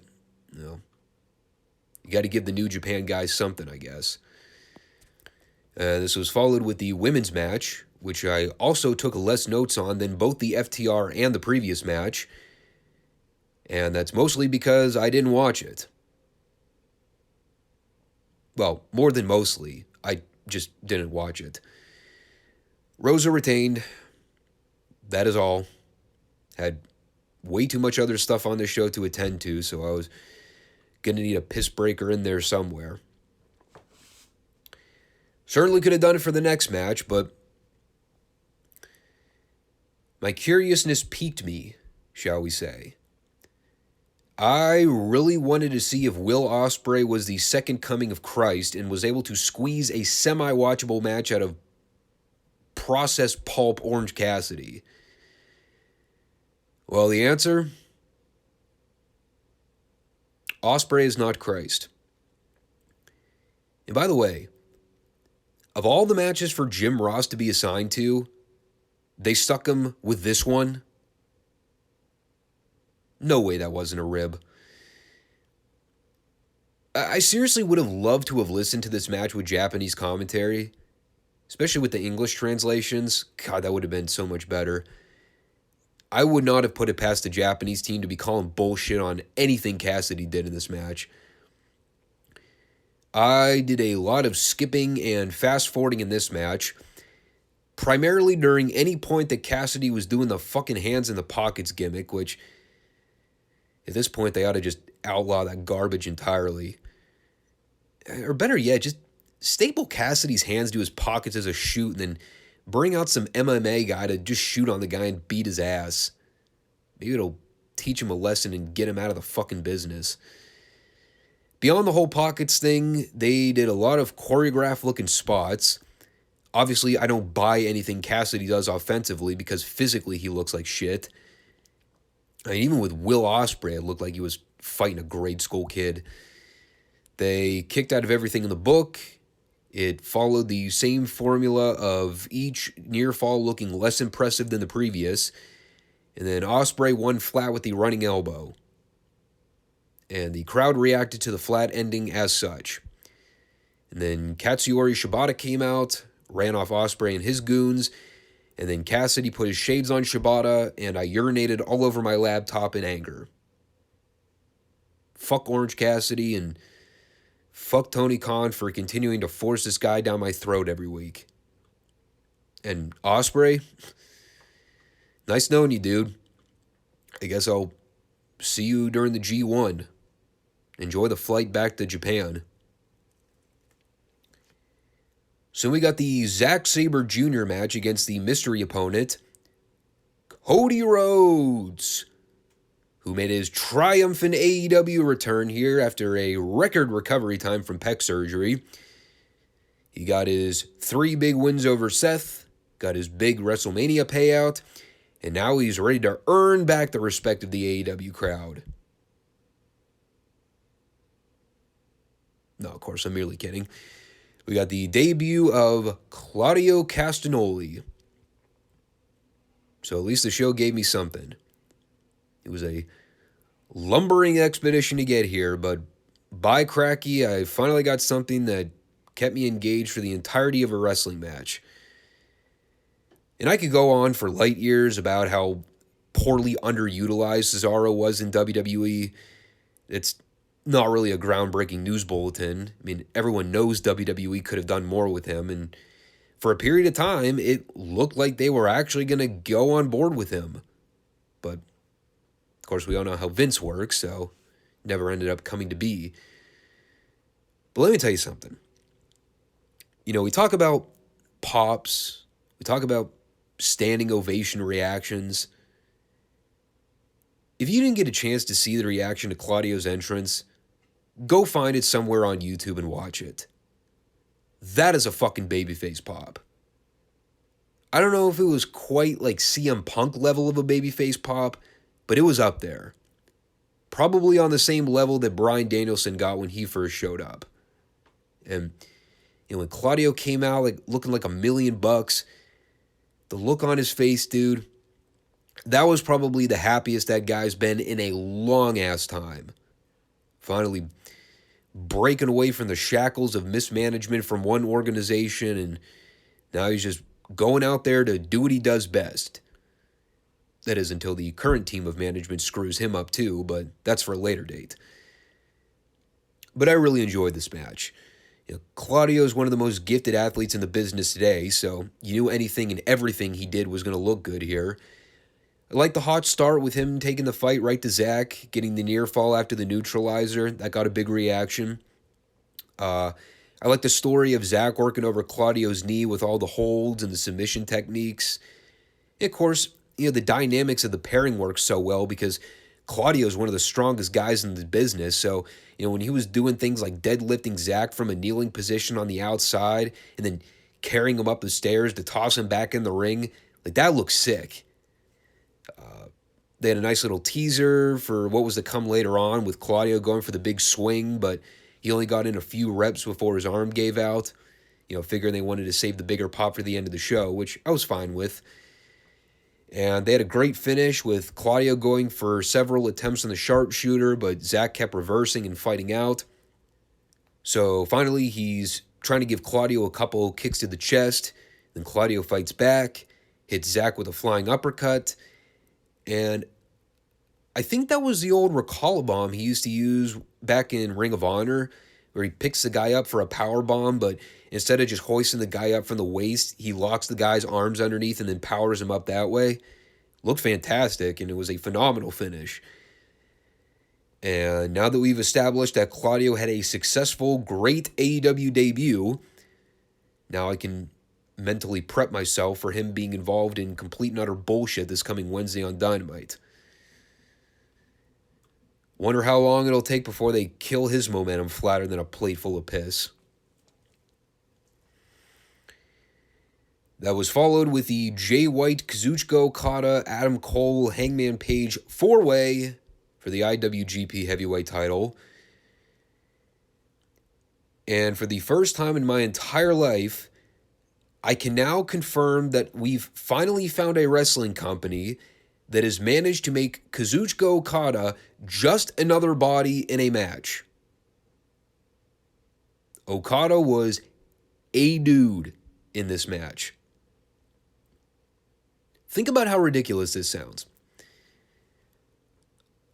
S1: you know, you got to give the New Japan guys something, I guess. This was followed with the women's match, which I also took less notes on than both the FTR and the previous match, and that's mostly because I didn't watch it. Well, more than mostly. I just didn't watch it. Rosa retained. That is all. Had way too much other stuff on this show to attend to, so I was going to need a piss breaker in there somewhere. Certainly could have done it for the next match, but my curiousness piqued me, shall we say. I really wanted to see if Will Ospreay was the second coming of Christ and was able to squeeze a semi-watchable match out of processed pulp Orange Cassidy. Well, the answer? Ospreay is not Christ. And by the way, of all the matches for Jim Ross to be assigned to, they stuck him with this one? No way that wasn't a rib. I seriously would have loved to have listened to this match with Japanese commentary, especially with the English translations. God, that would have been so much better. I would not have put it past the Japanese team to be calling bullshit on anything Cassidy did in this match. I did a lot of skipping and fast-forwarding in this match, primarily during any point that Cassidy was doing the fucking hands in the pockets gimmick, which at this point they ought to just outlaw that garbage entirely. Or better yet, just staple Cassidy's hands to his pockets as a shoot and then bring out some MMA guy to just shoot on the guy and beat his ass. Maybe it'll teach him a lesson and get him out of the fucking business. Beyond the whole pockets thing, they did a lot of choreographed-looking spots. Obviously, I don't buy anything Cassidy does offensively because physically he looks like shit. I mean, even with Will Ospreay, it looked like he was fighting a grade school kid. They kicked out of everything in the book. It followed the same formula of each near fall looking less impressive than the previous. And then Ospreay won flat with the running elbow. And the crowd reacted to the flat ending as such. And then Katsuyori Shibata came out, ran off Ospreay and his goons, and then Cassidy put his shades on Shibata, and I urinated all over my laptop in anger. Fuck Orange Cassidy, and fuck Tony Khan for continuing to force this guy down my throat every week. And Ospreay, nice knowing you, dude. I guess I'll see you during the G1. Enjoy the flight back to Japan. So we got the Zack Sabre Jr. match against the mystery opponent, Cody Rhodes, who made his triumphant AEW return here after a record recovery time from pec surgery. He got his 3 big wins over Seth, got his big WrestleMania payout, and now he's ready to earn back the respect of the AEW crowd. No, of course, I'm merely kidding. We got the debut of Claudio Castagnoli. So at least the show gave me something. It was a lumbering expedition to get here, but by cracky, I finally got something that kept me engaged for the entirety of a wrestling match. And I could go on for light years about how poorly underutilized Cesaro was in WWE. It's not really a groundbreaking news bulletin. I mean, everyone knows WWE could have done more with him, and for a period of time, it looked like they were actually going to go on board with him. But, of course, we all know how Vince works, so never ended up coming to be. But let me tell you something. You know, we talk about pops, we talk about standing ovation reactions. If you didn't get a chance to see the reaction to Claudio's entrance, go find it somewhere on YouTube and watch it. That is a fucking babyface pop. I don't know if it was quite like CM Punk level of a babyface pop, but it was up there. Probably on the same level that Bryan Danielson got when he first showed up. And you know, when Claudio came out like looking like $1 million, the look on his face, dude, that was probably the happiest that guy's been in a long-ass time. Finally breaking away from the shackles of mismanagement from one organization, and now he's just going out there to do what he does best. That is until the current team of management screws him up too, but that's for a later date. But I really enjoyed this match. You know, Claudio is one of the most gifted athletes in the business today, so you knew anything and everything he did was going to look good here. I like the hot start with him taking the fight right to Zack, getting the near fall after the neutralizer. That got a big reaction. I like the story of Zack working over Claudio's knee with all the holds and the submission techniques. And of course, the dynamics of the pairing work so well because Claudio is one of the strongest guys in the business. So, when he was doing things like deadlifting Zack from a kneeling position on the outside and then carrying him up the stairs to toss him back in the ring, like that looks sick. They had a nice little teaser for what was to come later on with Claudio going for the big swing, but he only got in a few reps before his arm gave out, figuring they wanted to save the bigger pop for the end of the show, which I was fine with. And they had a great finish with Claudio going for several attempts on the sharpshooter, but Zack kept reversing and fighting out. So finally, he's trying to give Claudio a couple kicks to the chest. Then Claudio fights back, hits Zack with a flying uppercut. And I think that was the old Recall bomb he used to use back in Ring of Honor, where he picks the guy up for a power bomb, but instead of just hoisting the guy up from the waist, he locks the guy's arms underneath and then powers him up that way. Looked fantastic, and it was a phenomenal finish. And now that we've established that Claudio had a successful, great AEW debut, now I can mentally prep myself for him being involved in complete and utter bullshit this coming Wednesday on Dynamite. Wonder how long it'll take before they kill his momentum flatter than a plate full of piss. That was followed with the Jay White, Kazuchika Okada, Adam Cole, Hangman Page 4-way for the IWGP Heavyweight title. And for the first time in my entire life, I can now confirm that we've finally found a wrestling company that has managed to make Kazuchika Okada just another body in a match. Okada was a dude in this match. Think about how ridiculous this sounds.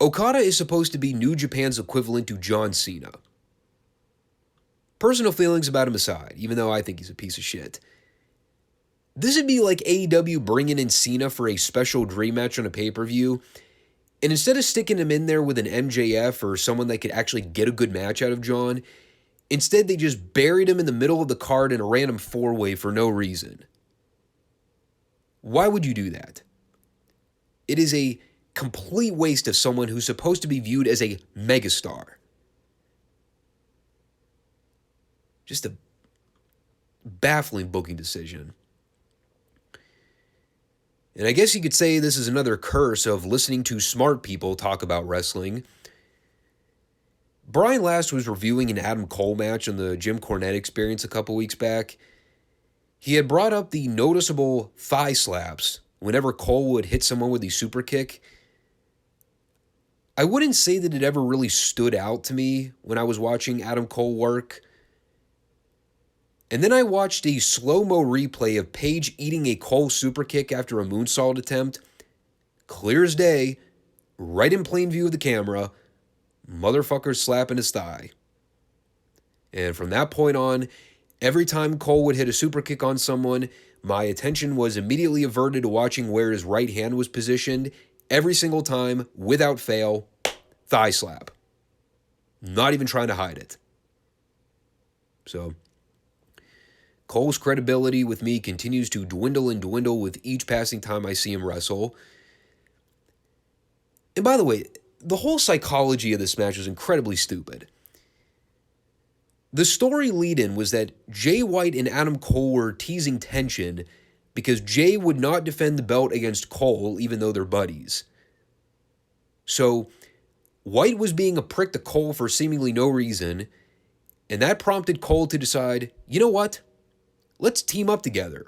S1: Okada is supposed to be New Japan's equivalent to John Cena. Personal feelings about him aside, even though I think he's a piece of shit. This would be like AEW bringing in Cena for a special dream match on a pay-per-view, and instead of sticking him in there with an MJF or someone that could actually get a good match out of John, instead they just buried him in the middle of the card in a random 4-way for no reason. Why would you do that? It is a complete waste of someone who's supposed to be viewed as a megastar. Just a baffling booking decision. And I guess you could say this is another curse of listening to smart people talk about wrestling. Brian Last was reviewing an Adam Cole match on the Jim Cornette Experience a couple weeks back. He had brought up the noticeable thigh slaps whenever Cole would hit someone with the super kick. I wouldn't say that it ever really stood out to me when I was watching Adam Cole work. And then I watched a slow-mo replay of Page eating a Cole super kick after a moonsault attempt. Clear as day, right in plain view of the camera, motherfucker slapping his thigh. And from that point on, every time Cole would hit a super kick on someone, my attention was immediately averted to watching where his right hand was positioned. Every single time, without fail, thigh slap. Not even trying to hide it. So Cole's credibility with me continues to dwindle and dwindle with each passing time I see him wrestle. And by the way, the whole psychology of this match was incredibly stupid. The story lead-in was that Jay White and Adam Cole were teasing tension because Jay would not defend the belt against Cole even though they're buddies. So White was being a prick to Cole for seemingly no reason, and that prompted Cole to decide, you know what? Let's team up together.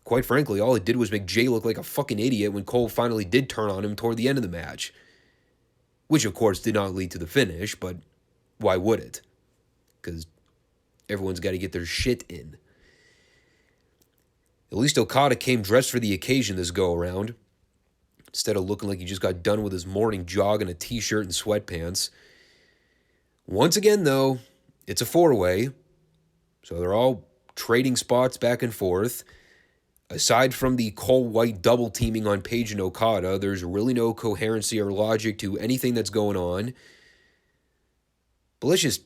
S1: Quite frankly, all it did was make Jay look like a fucking idiot when Cole finally did turn on him toward the end of the match. Which, of course, did not lead to the finish, but why would it? Because everyone's got to get their shit in. At least Okada came dressed for the occasion this go-around, instead of looking like he just got done with his morning jog in a t-shirt and sweatpants. Once again, though, it's a 4-way, so they're all trading spots back and forth. Aside from the Cole White double teaming on Page and Okada, there's really no coherency or logic to anything that's going on. But let's just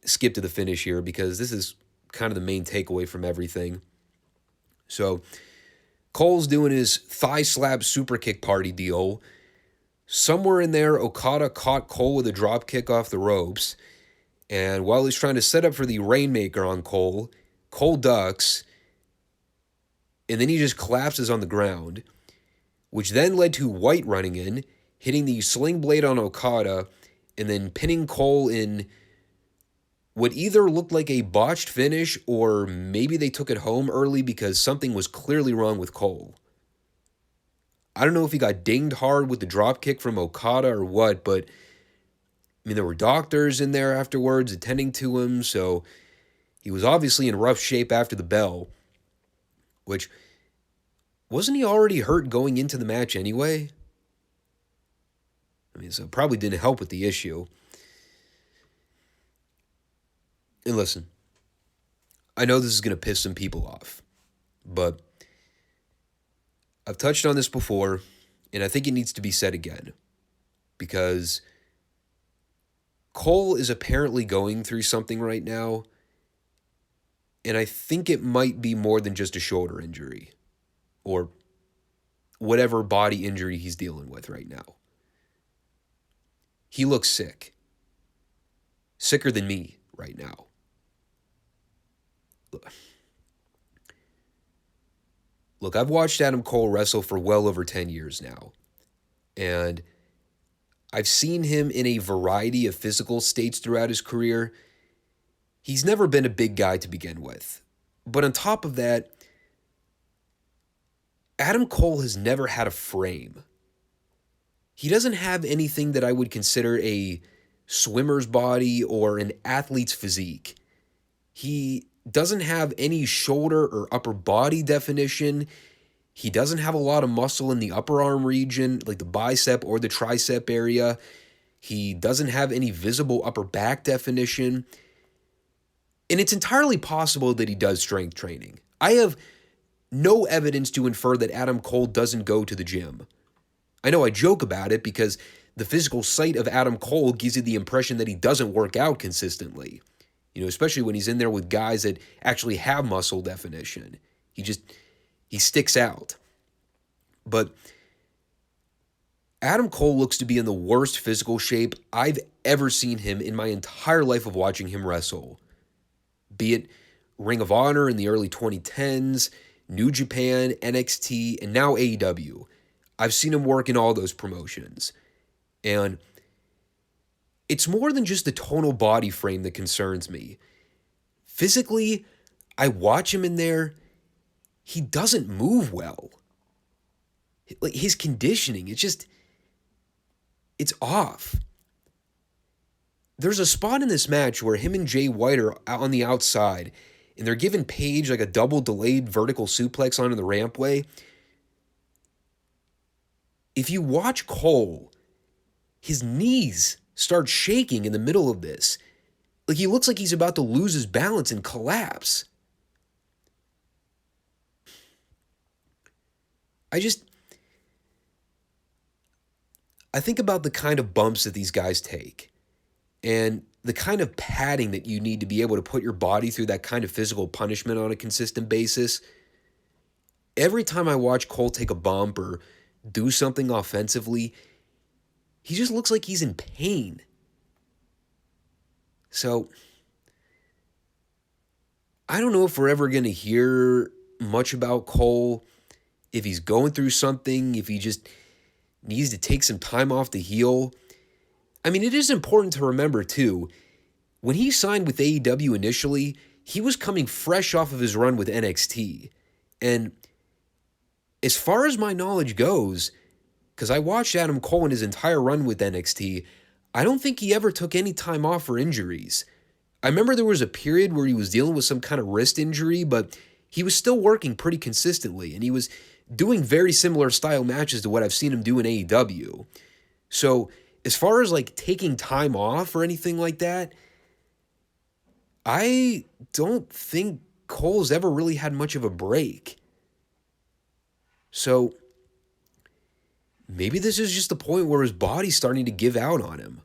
S1: skip to the finish here because this is kind of the main takeaway from everything. So Cole's doing his thigh slap super kick party deal. Somewhere in there, Okada caught Cole with a drop kick off the ropes. And while he's trying to set up for the Rainmaker on Cole, Cole ducks. And then he just collapses on the ground, which then led to White running in, hitting the sling blade on Okada, and then pinning Cole in what either looked like a botched finish or maybe they took it home early because something was clearly wrong with Cole. I don't know if he got dinged hard with the drop kick from Okada or what, but I mean, there were doctors in there afterwards attending to him, so he was obviously in rough shape after the bell, which, wasn't he already hurt going into the match anyway? I mean, so it probably didn't help with the issue. And listen, I know this is going to piss some people off, but I've touched on this before, and I think it needs to be said again, because Cole is apparently going through something right now, and I think it might be more than just a shoulder injury, or whatever body injury he's dealing with right now. He looks sick. Sicker than me right now. Look, I've watched Adam Cole wrestle for well over 10 years now. And I've seen him in a variety of physical states throughout his career. He's never been a big guy to begin with. But on top of that, Adam Cole has never had a frame. He doesn't have anything that I would consider a swimmer's body or an athlete's physique. He doesn't have any shoulder or upper body definition. He doesn't have a lot of muscle in the upper arm region, like the bicep or the tricep area. He doesn't have any visible upper back definition. And it's entirely possible that he does strength training. I have no evidence to infer that Adam Cole doesn't go to the gym. I know I joke about it because the physical sight of Adam Cole gives you the impression that he doesn't work out consistently. You know, especially when he's in there with guys that actually have muscle definition. He sticks out. But Adam Cole looks to be in the worst physical shape I've ever seen him in my entire life of watching him wrestle. Be it Ring of Honor in the early 2010s, New Japan, NXT, and now AEW. I've seen him work in all those promotions. And it's more than just the tonal body frame that concerns me. Physically, I watch him in there, he doesn't move well. Like his conditioning, it's off. There's a spot in this match where him and Jay White are out on the outside, and they're giving Page like a double delayed vertical suplex onto the rampway. If you watch Cole, his knees start shaking in the middle of this. Like he looks like he's about to lose his balance and collapse. I think about the kind of bumps that these guys take and the kind of padding that you need to be able to put your body through that kind of physical punishment on a consistent basis. Every time I watch Cole take a bump or do something offensively, he just looks like he's in pain. So, I don't know if we're ever going to hear much about Cole, if he's going through something, if he just needs to take some time off to heal. I mean, it is important to remember, too, when he signed with AEW initially, he was coming fresh off of his run with NXT. And as far as my knowledge goes, because I watched Adam Cole in his entire run with NXT, I don't think he ever took any time off for injuries. I remember there was a period where he was dealing with some kind of wrist injury, but he was still working pretty consistently, and he was doing very similar style matches to what I've seen him do in AEW. So as far as like taking time off or anything like that, I don't think Cole's ever really had much of a break. So maybe this is just the point where his body's starting to give out on him.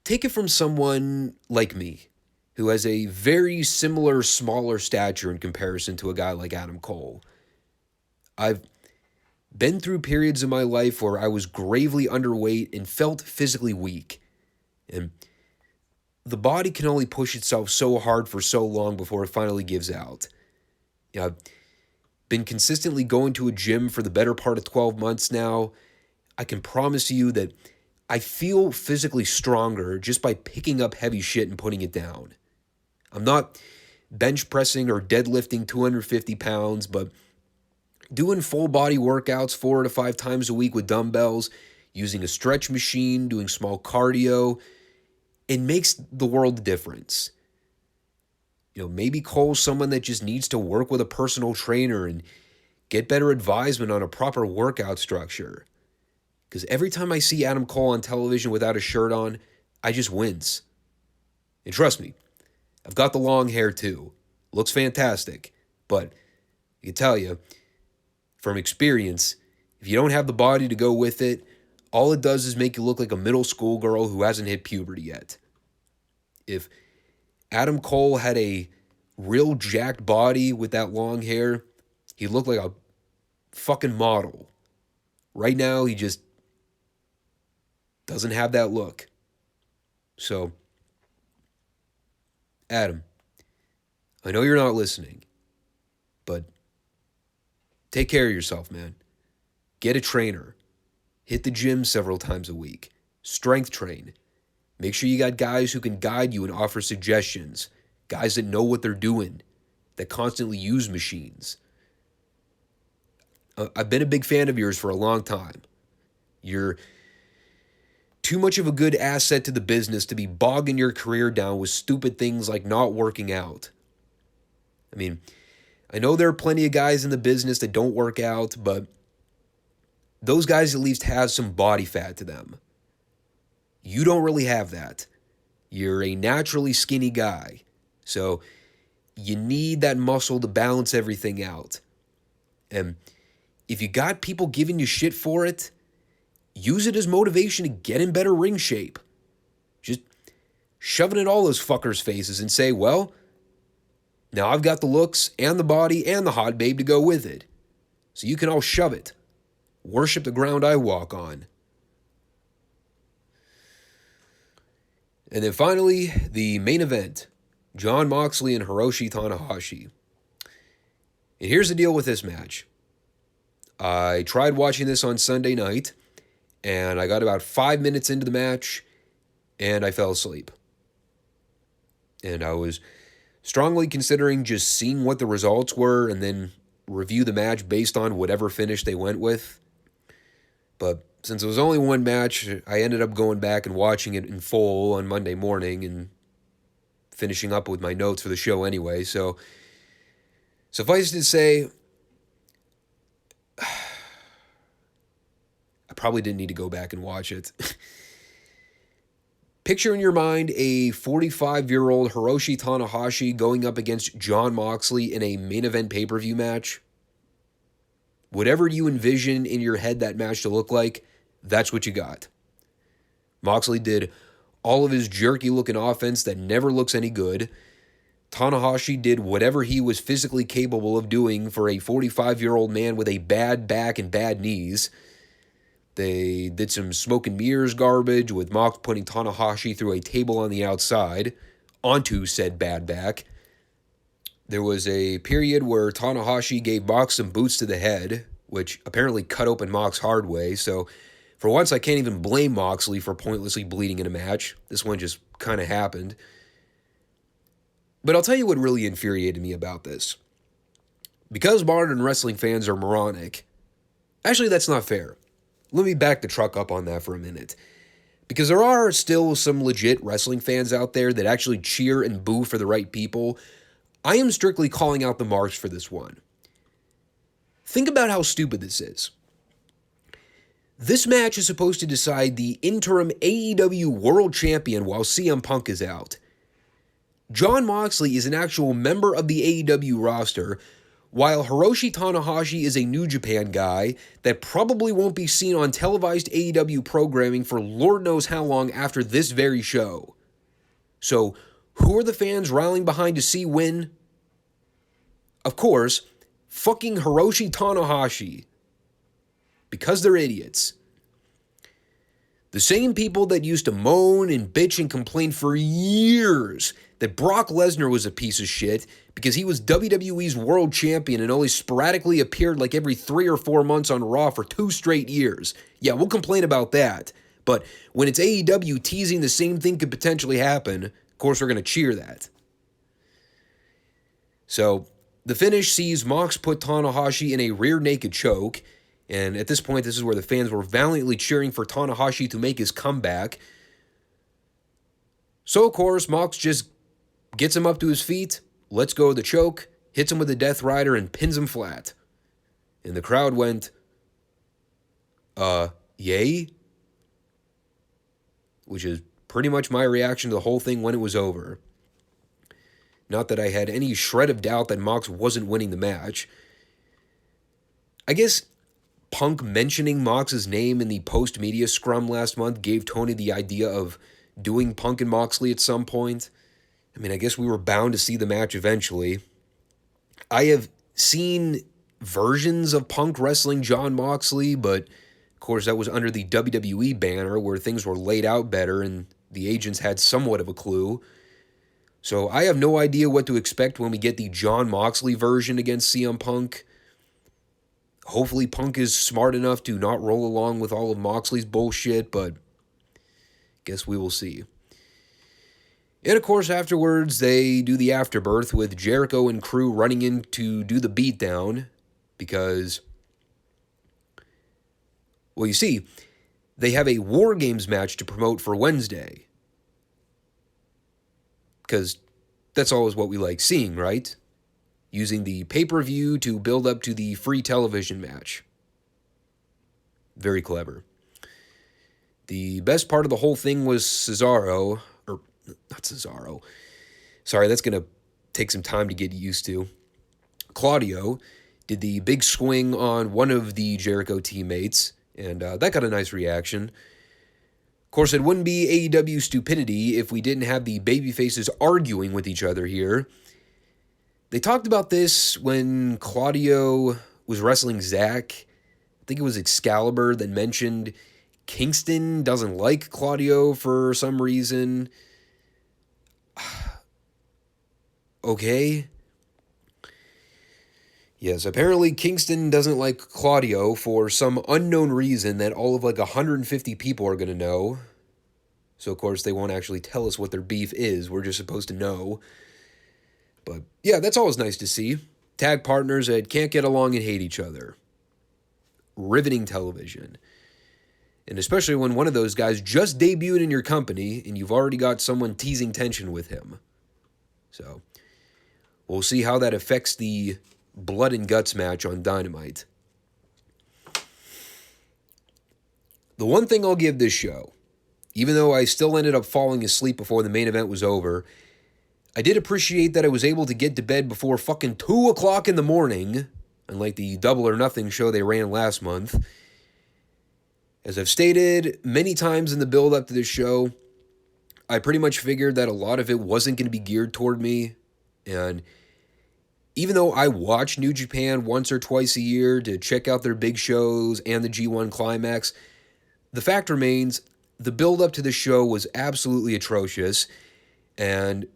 S1: take it from someone like me, who has a very similar, smaller stature in comparison to a guy like Adam Cole. I've been through periods in my life where I was gravely underweight and felt physically weak. And the body can only push itself so hard for so long before it finally gives out. I've been consistently going to a gym for the better part of 12 months now. I can promise you that I feel physically stronger just by picking up heavy shit and putting it down. I'm not bench pressing or deadlifting 250 pounds, but doing full body workouts 4 to 5 times a week with dumbbells, using a stretch machine, doing small cardio, it makes the world a difference. Maybe Cole's someone that just needs to work with a personal trainer and get better advisement on a proper workout structure. Because every time I see Adam Cole on television without a shirt on, I just wince. And trust me, I've got the long hair too. Looks fantastic. But I can tell you, from experience, if you don't have the body to go with it, all it does is make you look like a middle school girl who hasn't hit puberty yet. If Adam Cole had a real jacked body with that long hair, he looked like a fucking model. Right now, he just doesn't have that look. So, Adam, I know you're not listening, but take care of yourself, man. Get a trainer. Hit the gym several times a week. Strength train. Make sure you got guys who can guide you and offer suggestions. Guys that know what they're doing, that constantly use machines. I've been a big fan of yours for a long time. You're too much of a good asset to the business to be bogging your career down with stupid things like not working out. I mean, I know there are plenty of guys in the business that don't work out, but those guys at least have some body fat to them. You don't really have that. You're a naturally skinny guy. So you need that muscle to balance everything out. And if you got people giving you shit for it, use it as motivation to get in better ring shape. Just shove it in all those fuckers' faces and say, well, now I've got the looks and the body and the hot babe to go with it. So you can all shove it. Worship the ground I walk on. And then finally, the main event. Jon Moxley and Hiroshi Tanahashi. And here's the deal with this match. I tried watching this on Sunday night, and I got about 5 minutes into the match, and I fell asleep. And I was strongly considering just seeing what the results were and then review the match based on whatever finish they went with. But since it was only one match, I ended up going back and watching it in full on Monday morning and finishing up with my notes for the show anyway. So suffice to say, I probably didn't need to go back and watch it. Picture in your mind a 45-year-old Hiroshi Tanahashi going up against Jon Moxley in a main event pay-per-view match. Whatever you envision in your head that match to look like, that's what you got. Moxley did all of his jerky-looking offense that never looks any good. Tanahashi did whatever he was physically capable of doing for a 45-year-old man with a bad back and bad knees. They did some smoke and mirrors garbage, with Mox putting Tanahashi through a table on the outside onto said bad back. There was a period where Tanahashi gave Mox some boots to the head, which apparently cut open Mox hard way, so for once I can't even blame Moxley for pointlessly bleeding in a match. This one just kind of happened. But I'll tell you what really infuriated me about this. Because modern wrestling fans are moronic, actually that's not fair. Let me back the truck up on that for a minute. Because there are still some legit wrestling fans out there that actually cheer and boo for the right people. I am strictly calling out the marks for this one. Think about how stupid this is. This match is supposed to decide the interim AEW World Champion while CM Punk is out. Jon Moxley is an actual member of the AEW roster while Hiroshi Tanahashi is a New Japan guy that probably won't be seen on televised AEW programming for Lord knows how long after this very show. So, who are the fans rallying behind to see win? Of course, fucking Hiroshi Tanahashi. Because they're idiots. The same people that used to moan and bitch and complain for years that Brock Lesnar was a piece of shit because he was WWE's world champion and only sporadically appeared like every 3 or 4 months on Raw for 2 straight years. Yeah, we'll complain about that. But when it's AEW teasing the same thing could potentially happen, of course we're going to cheer that. So, the finish sees Mox put Tanahashi in a rear naked choke, and at this point, this is where the fans were valiantly cheering for Tanahashi to make his comeback. So, of course, Mox just gets him up to his feet, lets go of the choke, hits him with the Death Rider, and pins him flat. And the crowd went, yay? Which is pretty much my reaction to the whole thing when it was over. Not that I had any shred of doubt that Mox wasn't winning the match. I guess Punk mentioning Mox's name in the post-media scrum last month gave Tony the idea of doing Punk and Moxley at some point. I mean, I guess we were bound to see the match eventually. I have seen versions of Punk wrestling Jon Moxley, but of course that was under the WWE banner where things were laid out better and the agents had somewhat of a clue. So I have no idea what to expect when we get the Jon Moxley version against CM Punk. Hopefully Punk is smart enough to not roll along with all of Moxley's bullshit, but guess we will see. And of course afterwards they do the afterbirth with Jericho and crew running in to do the beatdown because, well, you see, they have a War Games match to promote for Wednesday. Because that's always what we like seeing, right? Using the pay-per-view to build up to the free television match. Very clever. The best part of the whole thing was Cesaro, or not Cesaro. Sorry, that's going to take some time to get used to. Claudio did the big swing on one of the Jericho teammates, and that got a nice reaction. Of course, it wouldn't be AEW stupidity if we didn't have the babyfaces arguing with each other here. They talked about this when Claudio was wrestling Zack. I think it was Excalibur that mentioned Kingston doesn't like Claudio for some reason. Okay. Yes, apparently Kingston doesn't like Claudio for some unknown reason that all of 150 people are going to know. So, of course, they won't actually tell us what their beef is. We're just supposed to know. But, yeah, that's always nice to see. Tag partners that can't get along and hate each other. Riveting television. And especially when one of those guys just debuted in your company and you've already got someone teasing tension with him. So, we'll see how that affects the blood and guts match on Dynamite. The one thing I'll give this show, even though I still ended up falling asleep before the main event was over, I did appreciate that I was able to get to bed before fucking 2 o'clock in the morning, unlike the Double or Nothing show they ran last month. As I've stated many times in the build-up to this show, I pretty much figured that a lot of it wasn't going to be geared toward me, and even though I watch New Japan once or twice a year to check out their big shows and the G1 Climax, the fact remains the build-up to the show was absolutely atrocious, and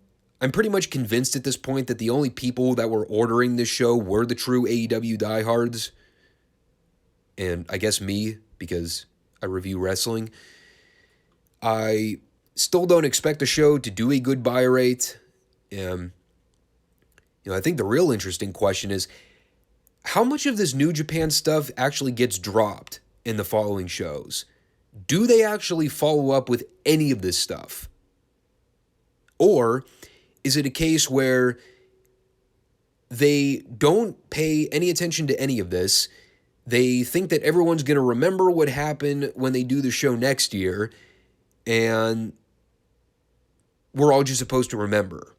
S1: I'm pretty much convinced at this point that the only people that were ordering this show were the true AEW diehards, and I guess me, because I review wrestling. I still don't expect the show to do a good buy rate, and I think the real interesting question is, how much of this New Japan stuff actually gets dropped in the following shows? Do they actually follow up with any of this stuff? Or is it a case where they don't pay any attention to any of this? They think that everyone's going to remember what happened when they do the show next year, and we're all just supposed to remember.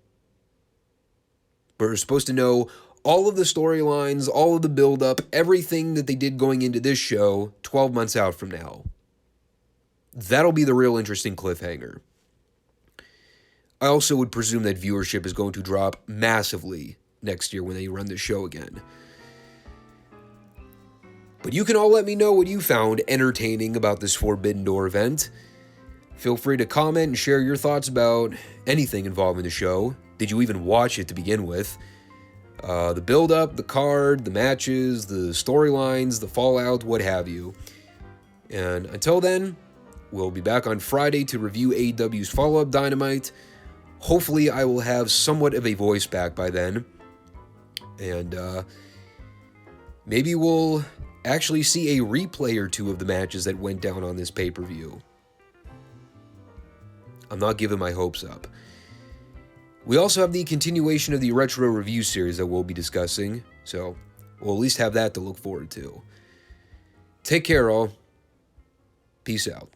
S1: We're supposed to know all of the storylines, all of the build-up, everything that they did going into this show 12 months out from now. That'll be the real interesting cliffhanger. I also would presume that viewership is going to drop massively next year when they run this show again. But you can all let me know what you found entertaining about this Forbidden Door event. Feel free to comment and share your thoughts about anything involving the show. Did you even watch it to begin with? The build-up, the card, the matches, the storylines, the fallout, what have you. And until then, we'll be back on Friday to review AEW's follow-up Dynamite. Hopefully I will have somewhat of a voice back by then. And maybe we'll actually see a replay or two of the matches that went down on this pay-per-view. I'm not giving my hopes up. We also have the continuation of the Retro Review series that we'll be discussing, so we'll at least have that to look forward to. Take care, all. Peace out.